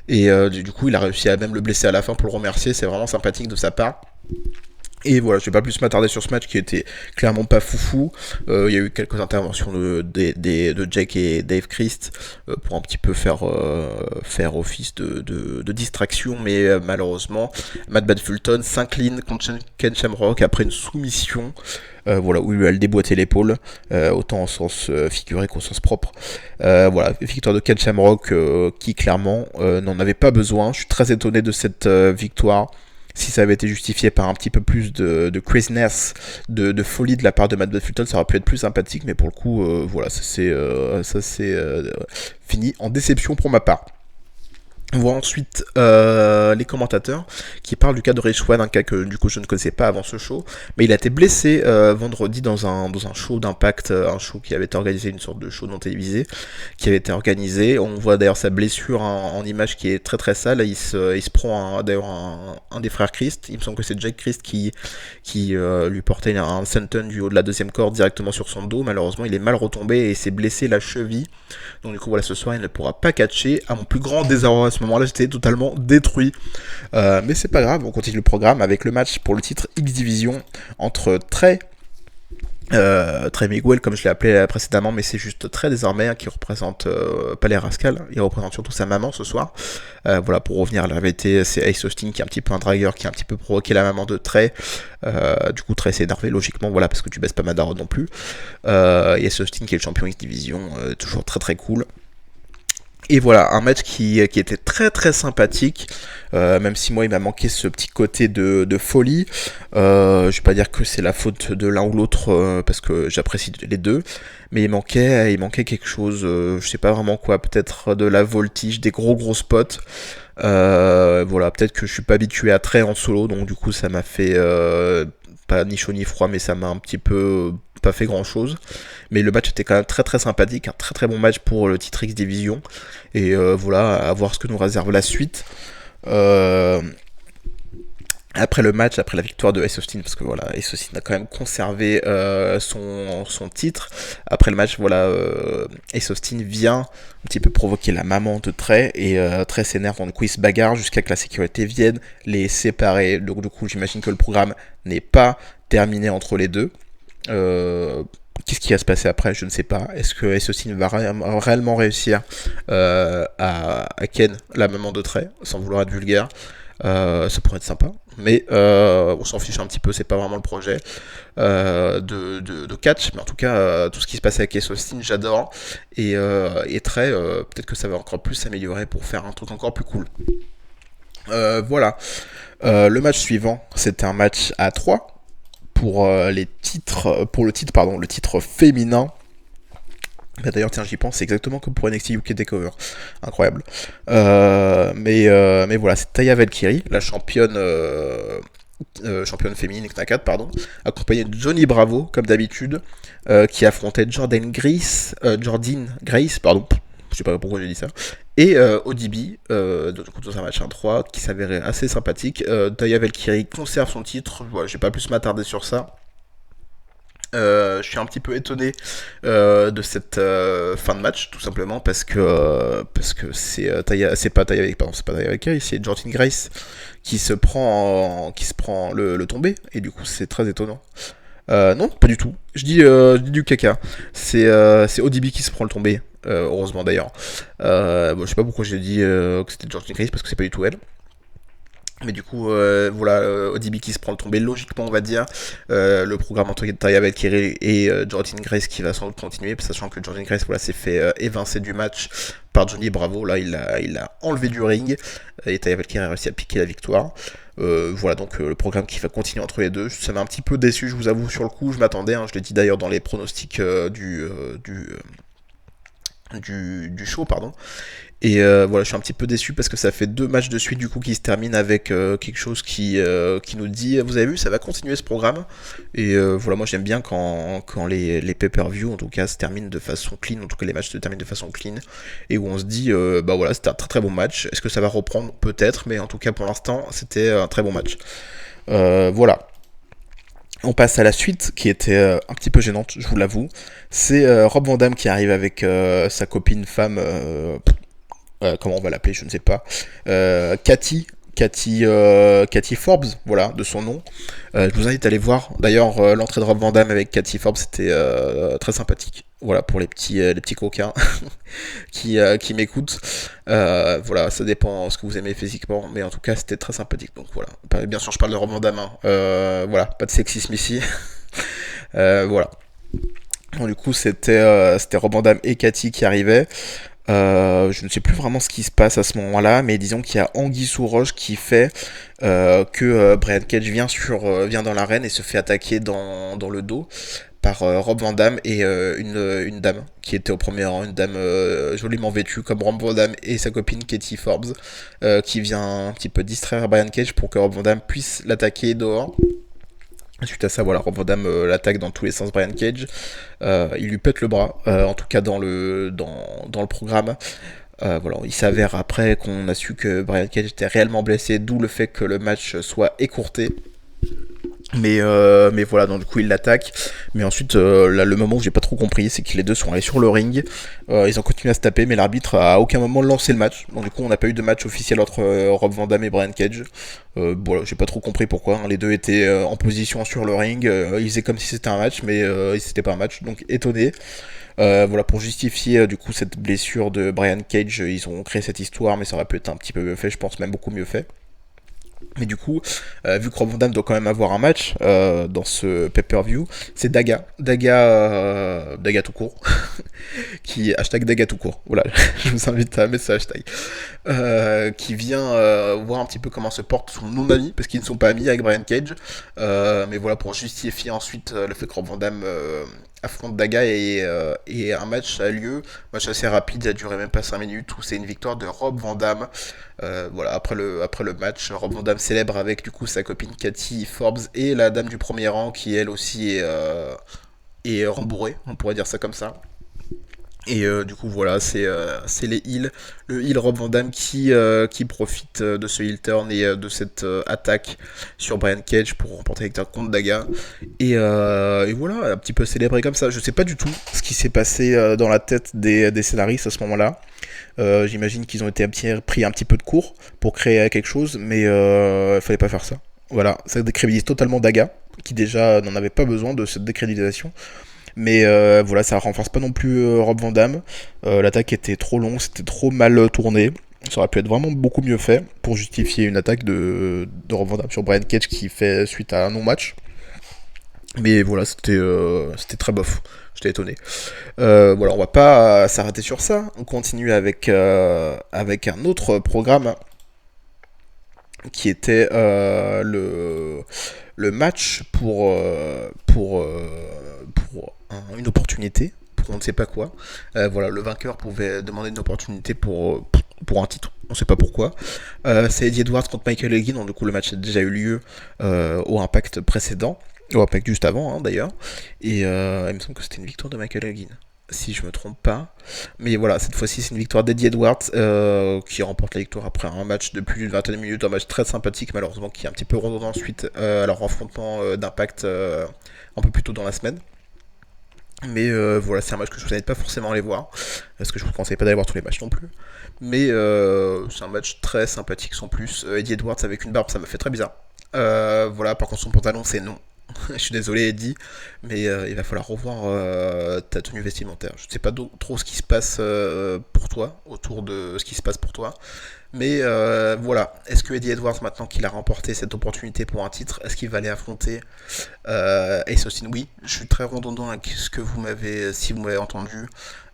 Et du coup, il a réussi à même le blesser à la fin pour le remercier. C'est vraiment sympathique de sa part. Et voilà, je vais pas plus m'attarder sur ce match qui était clairement pas foufou. Il y a eu quelques interventions de Jake et Dave Christ pour un petit peu faire office de distraction, mais malheureusement, Matt Fulton s'incline contre Ken Shamrock après une soumission. Voilà, où il a déboîté l'épaule, autant en sens figuré qu'au sens propre. Voilà, victoire de Ken Shamrock qui clairement n'en avait pas besoin. Je suis très étonné de cette victoire. Si ça avait été justifié par un petit peu plus de craziness, de folie de la part de Matt Fulton, ça aurait pu être plus sympathique, mais pour le coup, voilà, ça c'est fini en déception pour ma part. On voit ensuite les commentateurs qui parlent du cas de Rich Swann, un cas que du coup je ne connaissais pas avant ce show, mais il a été blessé vendredi dans un show d'Impact, un show qui avait été organisé, une sorte de show non télévisé, qui avait été organisé. On voit d'ailleurs sa blessure en image qui est très très sale. Il se prend d'ailleurs un des frères Christ, il me semble que c'est Jake Christ qui lui portait un senton du haut de la deuxième corde directement sur son dos. Malheureusement il est mal retombé et s'est blessé la cheville. Donc du coup voilà, ce soir il ne pourra pas catcher. À mon plus grand désarroi à ce moment-là, j'étais totalement détruit. Mais c'est pas grave, on continue le programme avec le match pour le titre X Division entre Trey Miguel, comme je l'ai appelé précédemment, mais c'est juste Trey désormais, hein, qui représente pas les Rascals, il représente surtout sa maman ce soir. Voilà, pour revenir à la vérité, c'est Ace Austin qui est un petit peu un dragueur, qui a un petit peu provoqué la maman de Trey. Du coup, Trey s'est énervé logiquement, voilà, parce que tu baisses pas ma daronne non plus. Et Ace Austin qui est le champion X Division, toujours très très cool. Et voilà, un match qui était très très sympathique, même si moi il m'a manqué ce petit côté de folie. Je vais pas dire que c'est la faute de l'un ou l'autre, parce que j'apprécie les deux, mais il manquait quelque chose, je sais pas vraiment quoi, peut-être de la voltige, des gros spots. Voilà, peut-être que je suis pas habitué à très en solo, donc du coup ça m'a fait pas ni chaud ni froid, mais ça m'a un petit peu pas fait grand chose. Mais le match était quand même très très sympathique, un très très bon match pour le titre X Division. Et voilà, à voir ce que nous réserve la suite. Après le match, après la victoire de Ace Austin, parce que voilà, Ace Austin a quand même conservé son titre. Après le match, voilà, Ace Austin vient un petit peu provoquer la maman de Trey, et Trey s'énerve, donc quiz bagarre jusqu'à que la sécurité vienne les séparer. Donc du coup, j'imagine que le programme n'est pas terminé entre les deux. Qu'est-ce qui va se passer après? Je ne sais pas. Est-ce que Ace Austin va réellement réussir à Ken, la maman de Trey, sans vouloir être vulgaire? Ça pourrait être sympa, mais on s'en fiche un petit peu, c'est pas vraiment le projet de catch, mais en tout cas, tout ce qui se passe avec Ace Austin, j'adore, et Trey, peut-être que ça va encore plus s'améliorer pour faire un truc encore plus cool. Voilà. Le match suivant, c'était un match à 3 pour le titre féminin. Bah d'ailleurs, tiens, j'y pense, c'est exactement comme pour NXT UK Takeover. Incroyable. Mais voilà, c'est Taya Valkyrie, la championne féminine X4, pardon, accompagnée de Johnny Bravo, comme d'habitude, qui affrontait Jordynne Grace, pardon, je sais pas pourquoi j'ai dit ça, et ODB, dans un match 1-3, qui s'avérait assez sympathique. Taya Valkyrie conserve son titre, voilà, je vais pas plus m'attarder sur ça. Je suis un petit peu étonné de cette fin de match, tout simplement parce que c'est pas Taya Valkyrie, c'est Jordynne Grace qui se prend le tombé, et du coup c'est très étonnant. Non, pas du tout. Je dis du caca. C'est ODB qui se prend le tombé. Heureusement d'ailleurs. Bon, je sais pas pourquoi j'ai dit que c'était Jordynne Grace, parce que c'est pas du tout elle. Mais du coup, voilà, ODB qui se prend le tombé logiquement, on va dire. Le programme entre Taya Valkyrie et Jordynne Grace qui va sans doute continuer, sachant que Jordynne Grace, voilà, s'est fait évincer du match par Johnny Bravo. Là, il a enlevé du ring, et Taya Valkyrie a réussi à piquer la victoire. Voilà, donc le programme qui va continuer entre les deux. Ça m'a un petit peu déçu, je vous avoue, sur le coup. Je m'attendais, hein, je l'ai dit d'ailleurs dans les pronostics du show, pardon. Et voilà, je suis un petit peu déçu parce que ça fait 2 matchs de suite du coup qui se terminent avec quelque chose qui nous dit, vous avez vu, ça va continuer ce programme. Et voilà, moi j'aime bien quand les pay-per-view en tout cas se terminent de façon clean, en tout cas les matchs se terminent de façon clean, et où on se dit, bah voilà, c'était un très très bon match. Est-ce que ça va reprendre? Peut-être, mais en tout cas pour l'instant c'était un très bon match. Voilà. On passe à la suite, qui était un petit peu gênante, je vous l'avoue. C'est Rob Van Dam qui arrive avec sa copine femme, comment on va l'appeler, je ne sais pas, Cathy Cathy Forbes, voilà, de son nom. Je vous invite à aller voir. D'ailleurs, l'entrée de Rob Van Dam avec Cathy Forbes, c'était très sympathique. Voilà, pour les petits coquins qui m'écoutent. Voilà, ça dépend ce que vous aimez physiquement, mais en tout cas, c'était très sympathique. Donc voilà. Bien sûr, je parle de Rob Van Dam. Hein. Voilà, pas de sexisme ici. Voilà. Bon, du coup, c'était Rob Van Dam et Cathy qui arrivaient. Je ne sais plus vraiment ce qui se passe à ce moment-là, mais disons qu'il y a Anguille sous roche qui fait que Brian Cage vient dans l'arène et se fait attaquer dans le dos par Rob Van Dam et une dame qui était au premier rang, une dame joliment vêtue comme Rob Van Dam et sa copine Katie Forbes, qui vient un petit peu distraire Brian Cage pour que Rob Van Dam puisse l'attaquer dehors. Suite à ça, voilà, Rob Van Dam l'attaque dans tous les sens Brian Cage. Il lui pète le bras, en tout cas dans le programme. Voilà, il s'avère après qu'on a su que Brian Cage était réellement blessé, d'où le fait que le match soit écourté. Mais voilà, donc du coup il l'attaque. Mais ensuite, là, le moment où j'ai pas trop compris, c'est que les deux sont allés sur le ring. Ils ont continué à se taper, mais l'arbitre a à aucun moment lancé le match. Donc du coup, on n'a pas eu de match officiel entre Rob Van Dam et Brian Cage. Voilà, j'ai pas trop compris pourquoi. Hein. Les deux étaient en position sur le ring. Ils faisaient comme si c'était un match, mais c'était pas un match. Donc étonné. Voilà, pour justifier du coup cette blessure de Brian Cage, ils ont créé cette histoire, mais ça aurait pu être un petit peu mieux fait, je pense même beaucoup mieux fait. Mais du coup, vu que Rob Van Dam doit quand même avoir un match dans ce pay-per-view, c'est Daga tout court, qui hashtag Daga tout court. Voilà, je vous invite à mettre ce hashtag, qui vient voir un petit peu comment se porte son non-ami, parce qu'ils ne sont pas amis avec Brian Cage. Mais voilà, pour justifier ensuite le fait que Rob Van Dam affronte Daga et un match a lieu, match assez rapide, ça a duré même pas 5 minutes, où c'est une victoire de Rob Van Dam. Voilà, après le match, Rob Van Dam célèbre avec du coup sa copine Cathy Forbes et la dame du premier rang qui elle aussi est rembourrée, on pourrait dire ça comme ça. Et du coup voilà, c'est les heels, le heel Rob Van Dam qui profite de ce heel turn et de cette attaque sur Brian Cage pour remporter la victoire contre Daga. Et voilà, un petit peu célébré comme ça. Je sais pas du tout ce qui s'est passé dans la tête des scénaristes à ce moment-là. J'imagine qu'ils ont été pris un petit peu de cours pour créer quelque chose, mais il fallait pas faire ça. Voilà, ça décrédibilise totalement Daga, qui déjà n'en avait pas besoin de cette décrédibilisation. Mais voilà, ça renforce pas non plus Rob Van Dam. L'attaque était trop longue, c'était trop mal tourné. Ça aurait pu être vraiment beaucoup mieux fait pour justifier une attaque de Rob Van Dam sur Brian Cage qui fait suite à un non-match. Mais voilà, c'était très bof. J'étais étonné. Voilà, on va pas s'arrêter sur ça. On continue avec un autre programme qui était le match pour une opportunité, pour on ne sait pas quoi. Voilà, le vainqueur pouvait demander une opportunité pour un titre, on ne sait pas pourquoi. C'est Eddie Edwards contre Michael Elgin, donc du coup le match a déjà eu lieu au Impact précédent, au Impact juste avant hein, d'ailleurs, et il me semble que c'était une victoire de Michael Elgin, si je me trompe pas. Mais voilà, cette fois-ci c'est une victoire d'Eddie Edwards qui remporte la victoire après un match de plus d'une vingtaine de minutes, un match très sympathique malheureusement qui est un petit peu redondant ensuite à leur affrontement d'Impact un peu plus tôt dans la semaine. Mais voilà, c'est un match que je vous invite pas forcément à aller voir, parce que je vous conseille pas d'aller voir tous les matchs non plus. Mais c'est un match très sympathique sans plus. Eddie Edwards avec une barbe, ça me fait très bizarre. Voilà, par contre son pantalon c'est non. Je suis désolé Eddie, mais il va falloir revoir ta tenue vestimentaire. Je ne sais pas trop ce qui se passe pour toi, autour de ce qui se passe pour toi. Mais voilà, est-ce que Eddie Edwards, maintenant qu'il a remporté cette opportunité pour un titre, est-ce qu'il va aller affronter Ace Austin? Oui, je suis très redondant avec ce que si vous m'avez entendu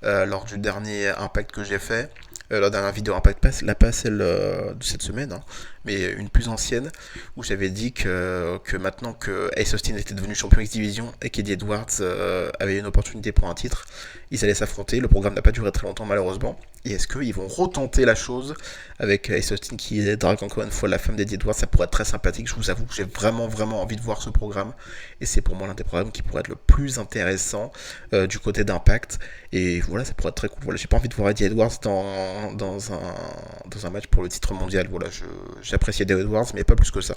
lors du dernier Impact que j'ai fait. La dernière vidéo Impact Pass, pas celle de cette semaine, hein, mais une plus ancienne, où j'avais dit que maintenant que Ace Austin était devenu champion X-Division et qu'Eddie Edwards avait une opportunité pour un titre, ils allaient s'affronter. Le programme n'a pas duré très longtemps malheureusement. Et est-ce qu'ils vont retenter la chose avec Ace Austin qui drague encore une fois la femme d'Eddie Edwards? Ça pourrait être très sympathique. Je vous avoue que j'ai vraiment envie de voir ce programme. Et c'est pour moi l'un des programmes qui pourrait être le plus intéressant du côté d'Impact. Et voilà, ça pourrait être très cool. Voilà, j'ai pas envie de voir Eddie Edwards dans un match pour le titre mondial. Voilà, j'apprécie Eddie Edwards, mais pas plus que ça.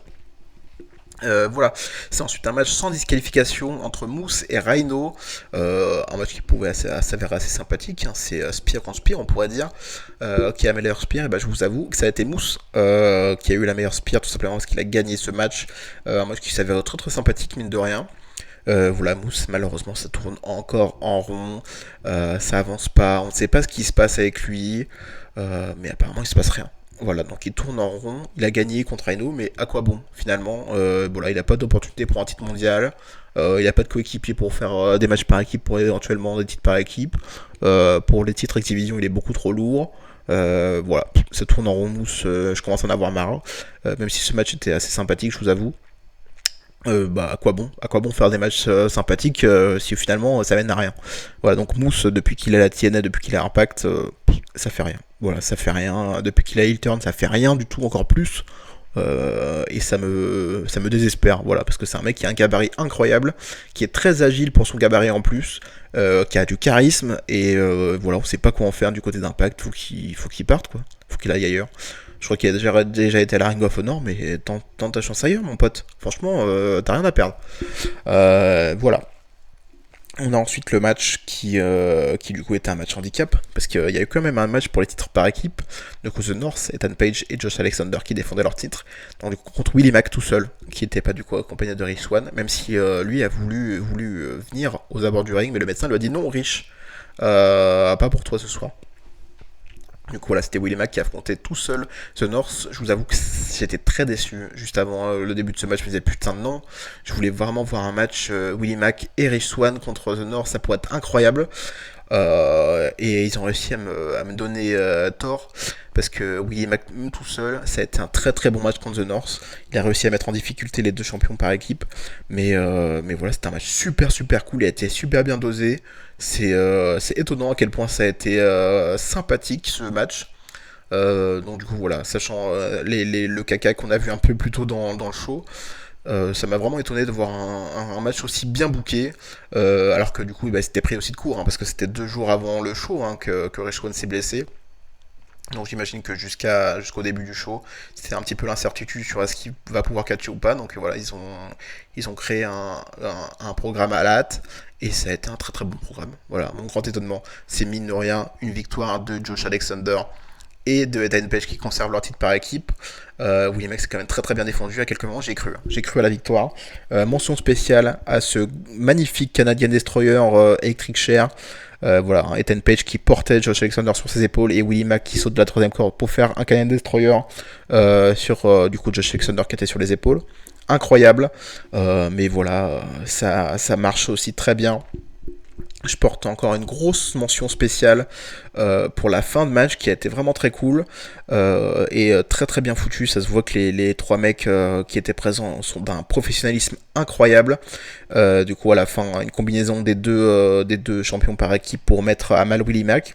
Voilà, c'est ensuite un match sans disqualification entre Moose et Rhino, un match qui pouvait s'avérer assez sympathique, hein. C'est Spear contre Spear on pourrait dire, qui a la meilleure Spear, et ben je vous avoue que ça a été Moose qui a eu la meilleure Spear tout simplement parce qu'il a gagné ce match, un match qui s'avérait très très sympathique mine de rien. Voilà, Moose malheureusement ça tourne encore en rond, ça avance pas, on ne sait pas ce qui se passe avec lui, mais apparemment il se passe rien. Voilà, donc il tourne en rond, il a gagné contre Rhino, mais à quoi bon finalement. Voilà, il n'a pas d'opportunité pour un titre mondial, il n'a pas de coéquipier pour faire des matchs par équipe, pour éventuellement des titres par équipe. Pour les titres Activision, il est beaucoup trop lourd. Voilà, ça tourne en rond, Mousse, je commence à en avoir marre. Même si ce match était assez sympathique, je vous avoue. Bah à quoi bon faire des matchs sympathiques si finalement ça mène à rien. Voilà, donc Mousse depuis qu'il a la TNA, depuis qu'il a Impact, ça fait rien. Voilà, ça fait rien. Depuis qu'il a Heel Turn, ça fait rien du tout, encore plus. Et ça me désespère, voilà, parce que c'est un mec qui a un gabarit incroyable, qui est très agile pour son gabarit en plus, qui a du charisme, et voilà, on sait pas quoi en faire du côté d'Impact, faut qu'il parte, quoi. Faut qu'il aille ailleurs. Je crois qu'il a déjà été à la Ring of Honor, mais tente ta chance ailleurs, mon pote. Franchement, t'as rien à perdre. Voilà. On a ensuite le match qui du coup était un match handicap, parce qu'il y a eu quand même un match pour les titres par équipe. Du coup, The North, Ethan Page et Josh Alexander qui défendaient leur titre. Donc, du coup, contre Willie Mack tout seul, qui n'était pas du coup accompagné de Rich Swann, même si lui a voulu venir aux abords du ring, mais le médecin lui a dit non, Rich, pas pour toi ce soir. Du coup, voilà, c'était Willie Mack qui affrontait tout seul The North. Je vous avoue que j'étais très déçu. Juste avant le début de ce match, je me disais putain non. Je voulais vraiment voir un match Willie Mack et Rich Swann contre The North. Ça pourrait être incroyable. Et ils ont réussi à me donner tort. Parce que Willie Mack, même tout seul, ça a été un très très bon match contre The North. Il a réussi à mettre en difficulté les deux champions par équipe. Mais voilà, c'était un match super super cool. Il a été super bien dosé. C'est étonnant à quel point ça a été sympathique ce match. Donc du coup voilà, sachant le caca qu'on a vu un peu plus tôt dans le show, ça m'a vraiment étonné de voir un match aussi bien booké, alors que du coup bah, c'était pris aussi de court, hein, parce que c'était 2 jours avant le show hein, que Rich Swann s'est blessé. Donc j'imagine que jusqu'au début du show, c'était un petit peu l'incertitude sur est-ce qu'il va pouvoir catcher ou pas. Donc voilà, ils ont créé un programme à la hâte et ça a été un très très bon programme. Voilà, mon grand étonnement, c'est mine de rien une victoire de Josh Alexander et de Ethan Page qui conservent leur titre par équipe. William X est quand même très très bien défendu. À quelques moments, j'ai cru. J'ai cru à la victoire. Mention spéciale à ce magnifique Canadian Destroyer Electric Chair. Voilà, hein, Ethan Page qui portait Josh Alexander sur ses épaules et Willie Mack qui saute de la troisième corde pour faire un Canadian Destroyer sur du coup Josh Alexander qui était sur les épaules. Incroyable. Mais voilà, ça marche aussi très bien. Je porte encore une grosse mention spéciale pour la fin de match qui a été vraiment très cool et très très bien foutu. Ça se voit que les trois mecs qui étaient présents sont d'un professionnalisme incroyable. Du coup à la fin une combinaison des deux champions par équipe pour mettre à mal Willie Mack.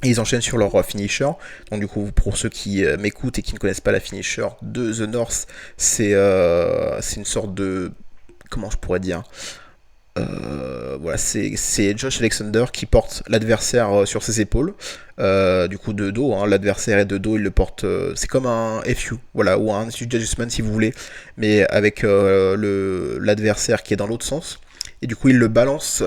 Et ils enchaînent sur leur finisher. Donc du coup pour ceux qui m'écoutent et qui ne connaissent pas la finisher de The North, c'est une sorte de... comment je pourrais dire, voilà, c'est Josh Alexander qui porte l'adversaire sur ses épaules. Du coup, de dos, hein, l'adversaire est de dos, il le porte. C'est comme un FU, voilà, ou un Judgment si vous voulez, mais avec l'adversaire qui est dans l'autre sens. Et du coup, il balance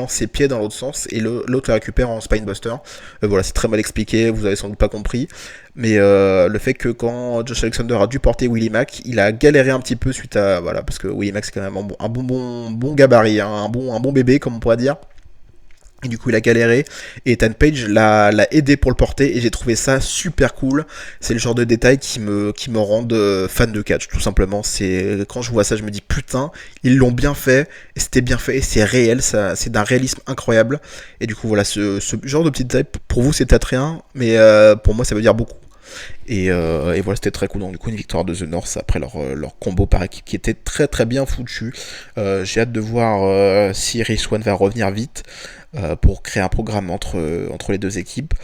ses pieds dans l'autre sens et l'autre le récupère en Spinebuster. Voilà, c'est très mal expliqué, vous avez sans doute pas compris. Mais le fait que quand Josh Alexander a dû porter Willie Mack, il a galéré un petit peu suite à... Voilà, parce que Willie Mack c'est quand même un bon gabarit, hein, un bon bébé comme on pourrait dire. Et du coup il a galéré et Ethan Page l'a aidé pour le porter et j'ai trouvé ça super cool. C'est le genre de détails qui me rendent fan de catch tout simplement. C'est quand je vois ça je me dis putain ils l'ont bien fait et c'était bien fait et c'est réel, ça, c'est d'un réalisme incroyable. Et du coup voilà ce genre de petits détails pour vous c'est peut-être rien mais pour moi ça veut dire beaucoup. Et voilà, c'était très cool. Donc, du coup, une victoire de The North après leur combo par équipe qui était très très bien foutu. J'ai hâte de voir si Rich Swann va revenir vite pour créer un programme entre les deux équipes.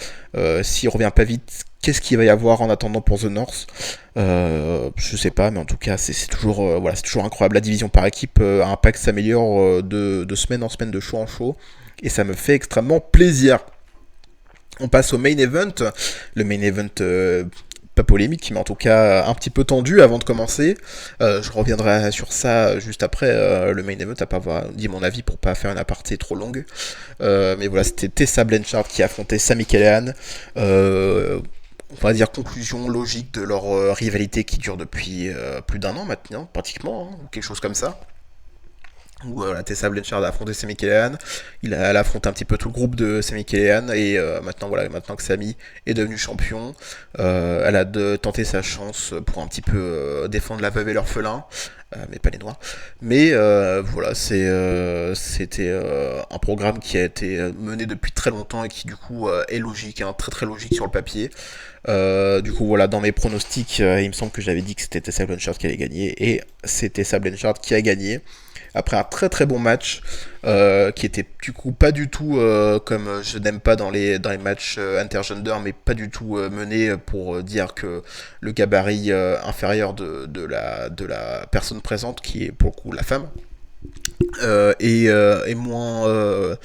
S'il revient pas vite, qu'est-ce qu'il va y avoir en attendant pour The North? Je sais pas, mais en tout cas, c'est toujours, voilà, c'est toujours incroyable. La division par équipe, Impact s'améliore de semaine en semaine, de show en show. Et ça me fait extrêmement plaisir. On passe au main event. Le main event pas polémique, mais en tout cas un petit peu tendu avant de commencer. Je reviendrai sur ça juste après le main event, à pas avoir dit mon avis pour pas faire une aparté trop longue. Mais voilà, c'était Tessa Blanchard qui affrontait Sami Callihan. On va dire conclusion logique de leur rivalité qui dure depuis plus d'un an maintenant, pratiquement, hein, ou quelque chose comme ça. Où voilà, Tessa Blanchard a affronté Sami Callihan, elle affronte un petit peu tout le groupe de Sami Callihan, et maintenant, voilà, maintenant que Sami est devenu champion, elle a tenté sa chance pour un petit peu défendre la veuve et l'orphelin, mais pas les noirs. Mais voilà, c'était un programme qui a été mené depuis très longtemps et qui du coup est logique, hein, très très logique sur le papier. Du coup, voilà, dans mes pronostics, il me semble que j'avais dit que c'était Tessa Blanchard qui allait gagner, et c'est Tessa Blanchard qui a gagné après un très très bon match qui était du coup pas du tout comme je n'aime pas dans les matchs intergender, mais pas du tout mené pour dire que le gabarit inférieur de la personne présente, qui est pour le coup la femme, et moins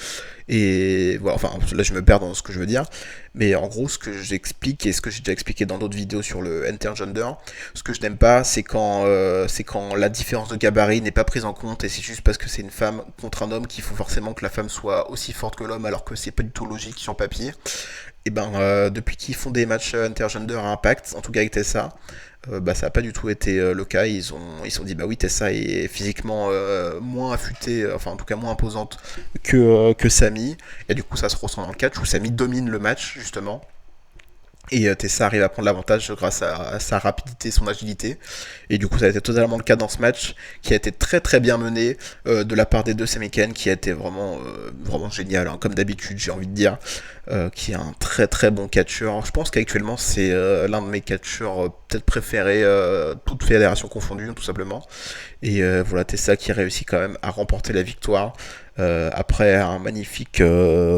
et voilà, enfin là je me perds dans ce que je veux dire, mais en gros ce que j'explique et ce que j'ai déjà expliqué dans d'autres vidéos sur le intergender, ce que je n'aime pas c'est quand la différence de gabarit n'est pas prise en compte, et c'est juste parce que c'est une femme contre un homme qu'il faut forcément que la femme soit aussi forte que l'homme, alors que c'est pas du tout logique sur papier. Et ben depuis qu'ils font des matchs intergender à Impact, en tout cas avec Tessa, bah, ça n'a pas du tout été le cas. Ils se sont dit, bah oui, Tessa est physiquement moins affûtée, enfin en tout cas moins imposante que Sami. Et du coup, ça se ressent dans le catch où Sami domine le match, justement. Et Tessa arrive à prendre l'avantage grâce à sa rapidité, son agilité. Et du coup, ça a été totalement le cas dans ce match, qui a été très très bien mené de la part des deux Sami Callihan, qui a été vraiment génial, hein, comme d'habitude, j'ai envie de dire, qui est un très très bon catcheur. Je pense qu'actuellement, c'est l'un de mes catcheurs peut-être préférés, toutes fédérations confondues, tout simplement. Et voilà, Tessa qui réussit quand même à remporter la victoire. Après un magnifique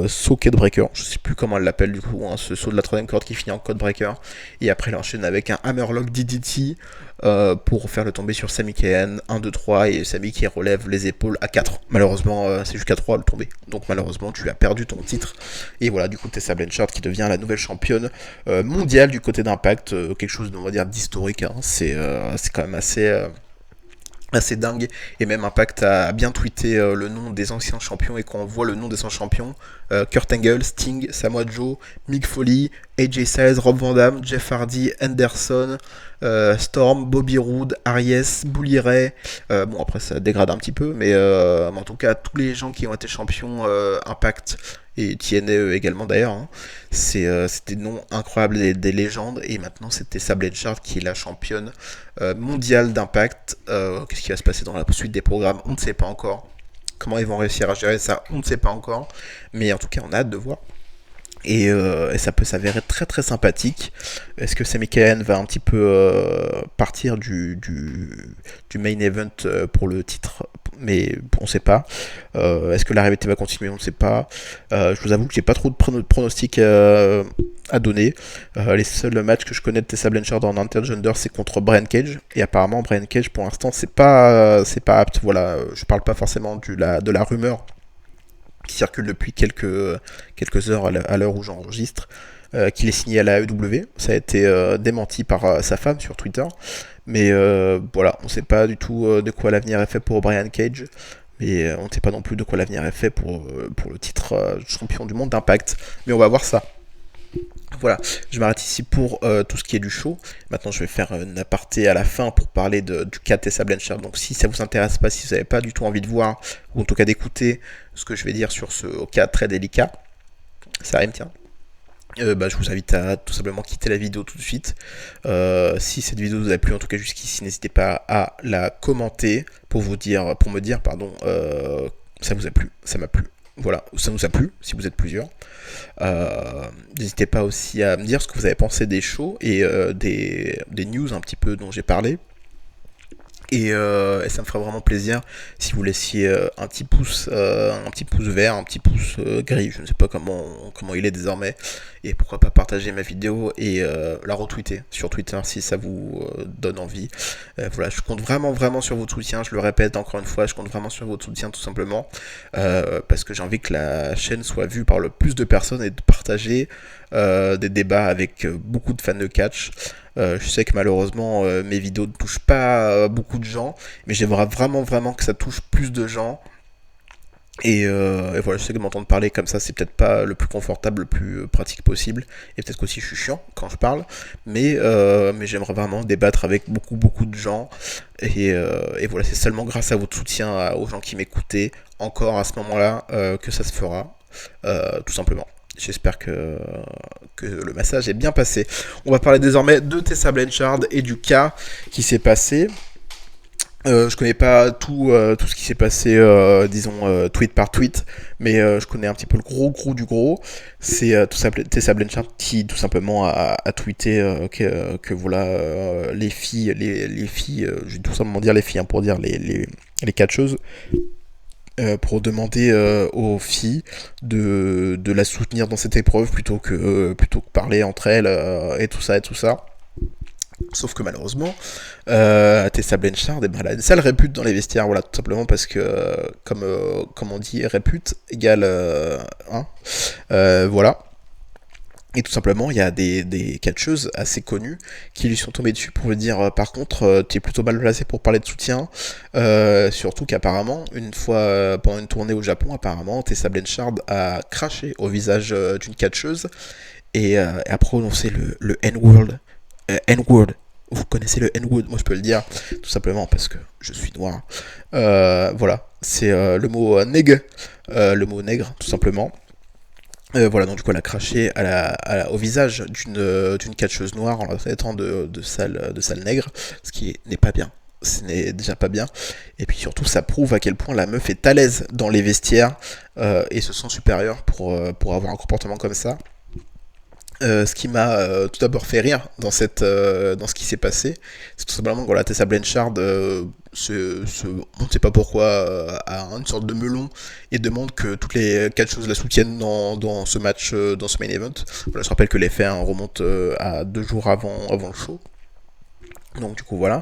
saut codebreaker, je sais plus comment elle l'appelle du coup, hein, ce saut de la troisième corde qui finit en codebreaker, et après elle enchaîne avec un hammerlock DDT pour faire le tomber sur Sami Callihan, 1, 2, 3, et Sami qui relève les épaules à 4. Malheureusement, c'est jusqu'à 3 le tomber, donc malheureusement tu as perdu ton titre. Et voilà, du coup Tessa Blanchard qui devient la nouvelle championne mondiale du côté d'Impact, quelque chose on va dire d'historique, hein. C'est quand même assez dingue. Et même Impact a bien tweeté le nom des anciens champions, et quand on voit le nom des anciens champions, Kurt Angle, Sting, Samoa Joe, Mick Foley, AJ Styles, Rob Van Dam, Jeff Hardy, Anderson, Storm, Bobby Roode, Aries, Bully Ray, bon après ça dégrade un petit peu, mais en tout cas tous les gens qui ont été champions Impact et TNA également d'ailleurs, hein, c'était des noms incroyables, des légendes, et maintenant c'était Tessa Blanchard qui est la championne mondiale d'Impact. Qu'est-ce qui va se passer dans la suite des programmes, on ne sait pas encore. Comment ils vont réussir à gérer ça, on ne sait pas encore, mais en tout cas on a hâte de voir. Et ça peut s'avérer très très sympathique. Est-ce que Sami Callihan va un petit peu partir du main event pour le titre, mais on ne sait pas. Est-ce que la rivalité va continuer, on ne sait pas. Je vous avoue que j'ai pas trop de pronostics à donner. Les seuls matchs que je connais de Tessa Blanchard en intergender, c'est contre Brian Cage, et apparemment Brian Cage pour l'instant c'est pas apte. Voilà, je parle pas forcément de la rumeur qui circule depuis quelques heures à l'heure où j'enregistre, qu'il est signé à la AEW. Ça a été démenti par sa femme sur Twitter. Mais voilà, on ne sait pas du tout de quoi l'avenir est fait pour Brian Cage. Mais on ne sait pas non plus de quoi l'avenir est fait pour le titre champion du monde d'Impact. Mais on va voir ça. Voilà, je m'arrête ici pour tout ce qui est du show. Maintenant, je vais faire une aparté à la fin pour parler du cas Tessa Blanchard. Donc, si ça vous intéresse pas, si vous n'avez pas du tout envie de voir, ou en tout cas d'écouter ce que je vais dire sur ce cas très délicat, ça rime, tiens. Bah, je vous invite à tout simplement quitter la vidéo tout de suite. Si cette vidéo vous a plu, en tout cas jusqu'ici, n'hésitez pas à la commenter pour me dire, pardon, ça vous a plu, ça m'a plu. Voilà, ça nous a plu, si vous êtes plusieurs. N'hésitez pas aussi à me dire ce que vous avez pensé des shows et des news un petit peu dont j'ai parlé. Et ça me ferait vraiment plaisir si vous laissiez un petit pouce vert, un petit pouce gris, je ne sais pas comment il est désormais, et pourquoi pas partager ma vidéo et la retweeter sur Twitter si ça vous donne envie. Voilà, je compte vraiment sur votre soutien, je le répète encore une fois, je compte vraiment sur votre soutien tout simplement, parce que j'ai envie que la chaîne soit vue par le plus de personnes et de partager des débats avec beaucoup de fans de catch. Je sais que malheureusement mes vidéos ne touchent pas beaucoup de gens, mais j'aimerais vraiment que ça touche plus de gens. Et voilà, je sais que m'entendre parler comme ça, c'est peut-être pas le plus confortable, le plus pratique possible, et peut-être qu'aussi je suis chiant quand je parle, mais j'aimerais vraiment débattre avec beaucoup de gens, et voilà, c'est seulement grâce à votre soutien aux gens qui m'écoutaient, encore à ce moment-là, que ça se fera, tout simplement. J'espère que le message est bien passé. On va parler désormais de Tessa Blanchard et du cas qui s'est passé. Je connais pas tout ce qui s'est passé, disons, tweet par tweet, mais je connais un petit peu le gros du gros. C'est Tessa Blanchard qui tout simplement a tweeté que voilà, les filles, je vais tout simplement dire les filles, hein, pour dire les catcheuses, pour demander aux filles de la soutenir dans cette épreuve plutôt que parler entre elles et tout ça. Sauf que malheureusement, Tessa Blanchard, eh ben, elle a une sale répute dans les vestiaires, voilà, tout simplement parce que, comme on dit, répute égale hein, voilà. Et tout simplement, il y a des catcheuses assez connues qui lui sont tombées dessus pour lui dire par contre, t'es plutôt mal placé pour parler de soutien. Surtout qu'apparemment, une fois pendant une tournée au Japon, apparemment, Tessa Blanchard a craché au visage d'une catcheuse et a prononcé le N-word. N-word. Vous connaissez le N-word, moi je peux le dire, tout simplement parce que je suis noir. Voilà, c'est le mot nègre, tout simplement. Voilà, donc du coup elle a craché au visage d'une catcheuse noire en la traitant de sale nègre, ce qui n'est pas bien. Ce n'est déjà pas bien. Et puis surtout, ça prouve à quel point la meuf est à l'aise dans les vestiaires et se sent supérieure pour avoir un comportement comme ça. Ce qui m'a tout d'abord fait rire dans ce qui s'est passé, c'est tout simplement que voilà, Tessa Blanchard, on ne sait pas pourquoi, a une sorte de melon et demande que toutes les catcheuses la soutiennent dans ce match, dans ce main event. Voilà, je rappelle que les faits remontent à 2 jours avant le show. Donc du coup voilà.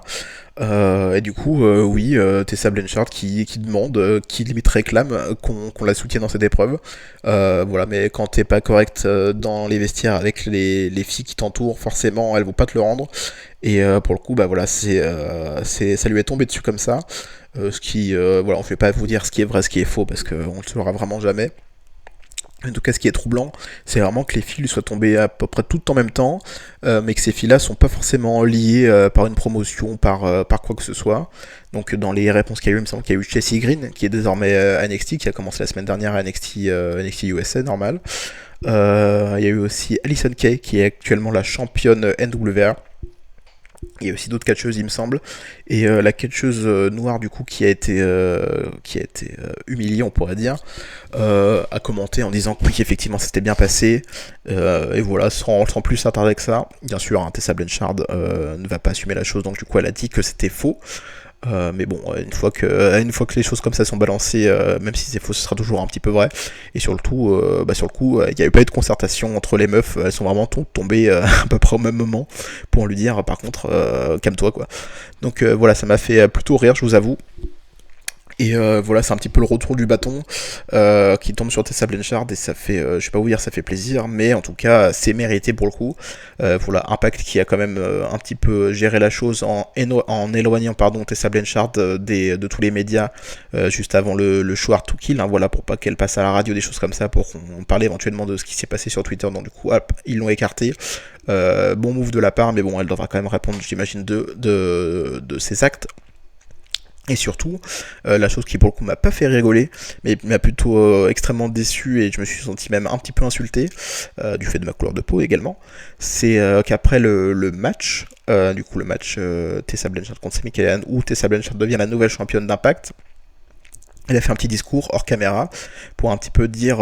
Et du coup oui, Tessa Blanchard qui demande, qui limite réclame qu'on la soutienne dans cette épreuve. Voilà, mais quand t'es pas correct dans les vestiaires avec les filles qui t'entourent, forcément elles vont pas te le rendre. Et pour le coup, bah voilà, ça lui est tombé dessus comme ça. Voilà, on ne fait pas vous dire ce qui est vrai, ce qui est faux, parce qu'on ne le saura vraiment jamais. En tout cas, ce qui est troublant, c'est vraiment que les filles lui soient tombées à peu près toutes en même temps, mais que ces filles-là sont pas forcément liées par une promotion, par quoi que ce soit. Donc, dans les réponses qu'il y a eu, il me semble qu'il y a eu Chelsea Green, qui est désormais à NXT, qui a commencé la semaine dernière à NXT USA, normal. Il y a eu aussi Allysin Kay, qui est actuellement la championne NWA. Il y a aussi d'autres catcheuses, il me semble. Et la catcheuse noire, du coup, qui a été humiliée, on pourrait dire, a commenté en disant que oui, effectivement, ça s'était bien passé. Et voilà, sans plus s'attarder que ça. Bien sûr, hein, Tessa Blanchard ne va pas assumer la chose, donc du coup, elle a dit que c'était faux. Mais bon, une fois que les choses comme ça sont balancées, même si c'est faux, ce sera toujours un petit peu vrai. Et sur le coup, il n'y a eu pas eu de concertation entre les meufs. Elles sont vraiment tombées à peu près au même moment pour lui dire, par contre, calme-toi, quoi. Donc voilà, ça m'a fait plutôt rire, je vous avoue. Et voilà, c'est un petit peu le retour du bâton qui tombe sur Tessa Blanchard et ça fait, je vais pas vous dire ça fait plaisir, mais en tout cas c'est mérité pour le coup. Voilà, Impact qui a quand même un petit peu géré la chose en éloignant Tessa Blanchard de tous les médias juste avant le show Hard to Kill, hein, voilà, pour pas qu'elle passe à la radio, des choses comme ça, pour qu'on parle éventuellement de ce qui s'est passé sur Twitter. Donc du coup, hop, ils l'ont écarté. Bon move de la part, mais bon, elle devra quand même répondre, j'imagine, de ses actes. Et surtout, la chose qui pour le coup m'a pas fait rigoler, mais m'a plutôt extrêmement déçu et je me suis senti même un petit peu insulté, du fait de ma couleur de peau également, c'est qu'après le match, du coup le match Tessa Blanchard contre Sami Callihan, où Tessa Blanchard devient la nouvelle championne d'Impact, elle a fait un petit discours hors caméra pour un petit peu dire,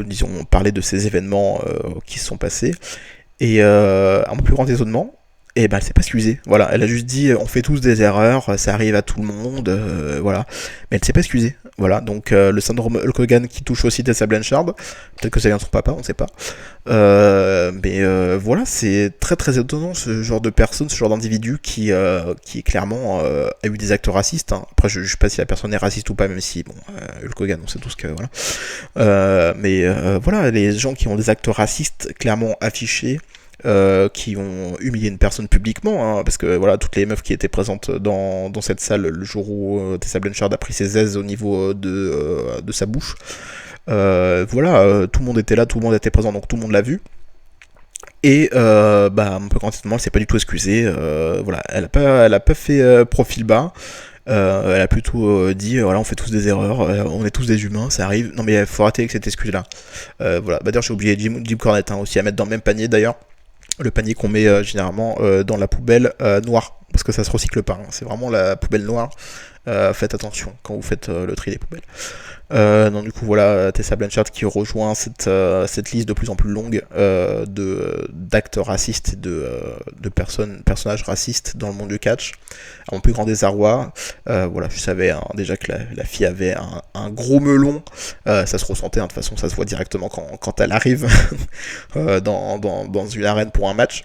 disons, parler de ces événements qui se sont passés, et à mon plus grand étonnement, et ben elle s'est pas excusée. Voilà, elle a juste dit on fait tous des erreurs, ça arrive à tout le monde, voilà. Mais elle s'est pas excusée. Voilà, donc le syndrome Hulk Hogan qui touche aussi Tessa Blanchard. Peut-être que ça vient de son papa, on sait pas. Mais voilà, c'est très étonnant ce genre de personne, ce genre d'individu qui clairement a eu des actes racistes. Hein. Après, je sais pas si la personne est raciste ou pas, même si bon, Hulk Hogan, on sait tous que voilà. Mais voilà, les gens qui ont des actes racistes clairement affichés. qui ont humilié une personne publiquement, hein, parce que voilà, toutes les meufs qui étaient présentes dans cette salle le jour où Tessa Blanchard a pris ses aises au niveau de sa bouche. Voilà, tout le monde était là, tout le monde était présent, donc tout le monde l'a vu. Et un peu quantitativement, elle s'est pas du tout excusée. Voilà, elle a pas fait profil bas. Elle a plutôt dit voilà, on fait tous des erreurs, on est tous des humains, ça arrive. Non mais il faut arrêter avec cette excuse là. Voilà, d'ailleurs j'ai oublié Jim Cornette, hein, aussi à mettre dans le même panier d'ailleurs. Le panier qu'on met généralement dans la poubelle noire, parce que ça se recycle pas, hein. C'est vraiment la poubelle noire. Faites attention quand vous faites le tri des poubelles. Donc du coup voilà, Tessa Blanchard qui rejoint cette liste de plus en plus longue d'acteurs racistes et de personnages racistes dans le monde du catch. À mon plus grand désarroi, voilà, je savais, hein, déjà que la fille avait un gros melon. Ça se ressentait, hein, de toute façon ça se voit directement quand elle arrive dans une arène pour un match.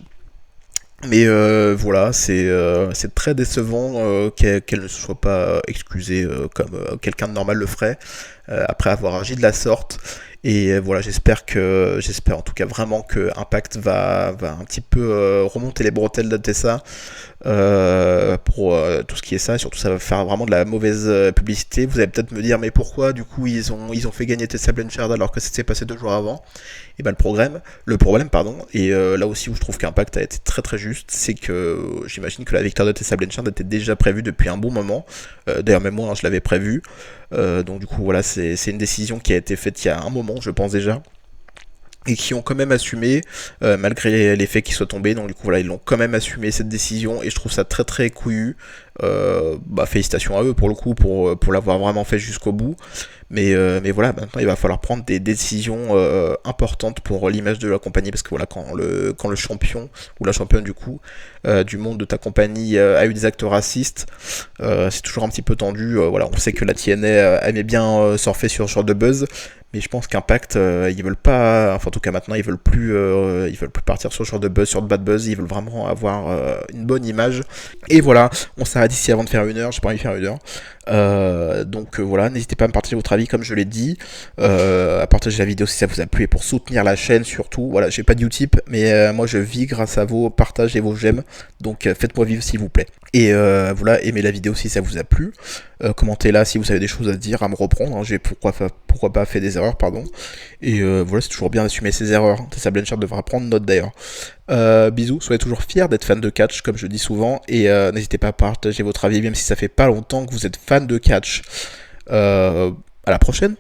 Mais voilà, c'est très décevant qu'elle ne se soit pas excusée comme quelqu'un de normal le ferait après avoir agi de la sorte. Et voilà, j'espère en tout cas vraiment que Impact va un petit peu remonter les bretelles de Tessa pour tout ce qui est ça. Et surtout, ça va faire vraiment de la mauvaise publicité. Vous allez peut-être me dire, mais pourquoi du coup ils ont fait gagner Tessa Blanchard alors que ça s'est passé 2 jours avant? Et ben le problème, pardon, et là aussi où je trouve qu'Impact a été très très juste, c'est que j'imagine que la victoire de Tessa Blanchard était déjà prévue depuis un bon moment. D'ailleurs même moi, hein, je l'avais prévu. Donc du coup voilà, c'est une décision qui a été faite il y a un moment, je pense déjà, et qui ont quand même assumé malgré les faits qui soient tombés. Donc du coup voilà, ils l'ont quand même assumé cette décision, et je trouve ça très très couillu. Félicitations à eux pour le coup pour l'avoir vraiment fait jusqu'au bout. Mais voilà, maintenant il va falloir prendre des décisions importantes pour l'image de la compagnie, parce que voilà, quand le champion ou la championne du coup du monde de ta compagnie a eu des actes racistes, c'est toujours un petit peu tendu. Voilà, on sait que la TNA aimait bien surfer sur ce genre de buzz, mais je pense qu'Impact, ils veulent pas, enfin en tout cas maintenant ils veulent plus partir sur ce genre de buzz, sur de bad buzz. Ils veulent vraiment avoir une bonne image. Et voilà, on s'arrête ici avant de faire 1 heure. J'ai pas envie de faire 1 heure. Donc voilà, n'hésitez pas à me partager votre avis comme je l'ai dit, à partager la vidéo si ça vous a plu, et pour soutenir la chaîne surtout. Voilà, j'ai pas de Utip, mais moi je vis grâce à vos partages et vos j'aime, donc faites-moi vivre s'il vous plaît. Et voilà, aimez la vidéo si ça vous a plu, commentez-la si vous avez des choses à dire, à me reprendre, hein. J'ai pourquoi pas fait des erreurs, pardon. Et voilà, c'est toujours bien d'assumer ses erreurs. Tessa Blanchard devra prendre note d'ailleurs. Bisous, soyez toujours fiers d'être fan de catch, comme je dis souvent, et n'hésitez pas à partager votre avis, même si ça fait pas longtemps que vous êtes fan de catch. À la prochaine.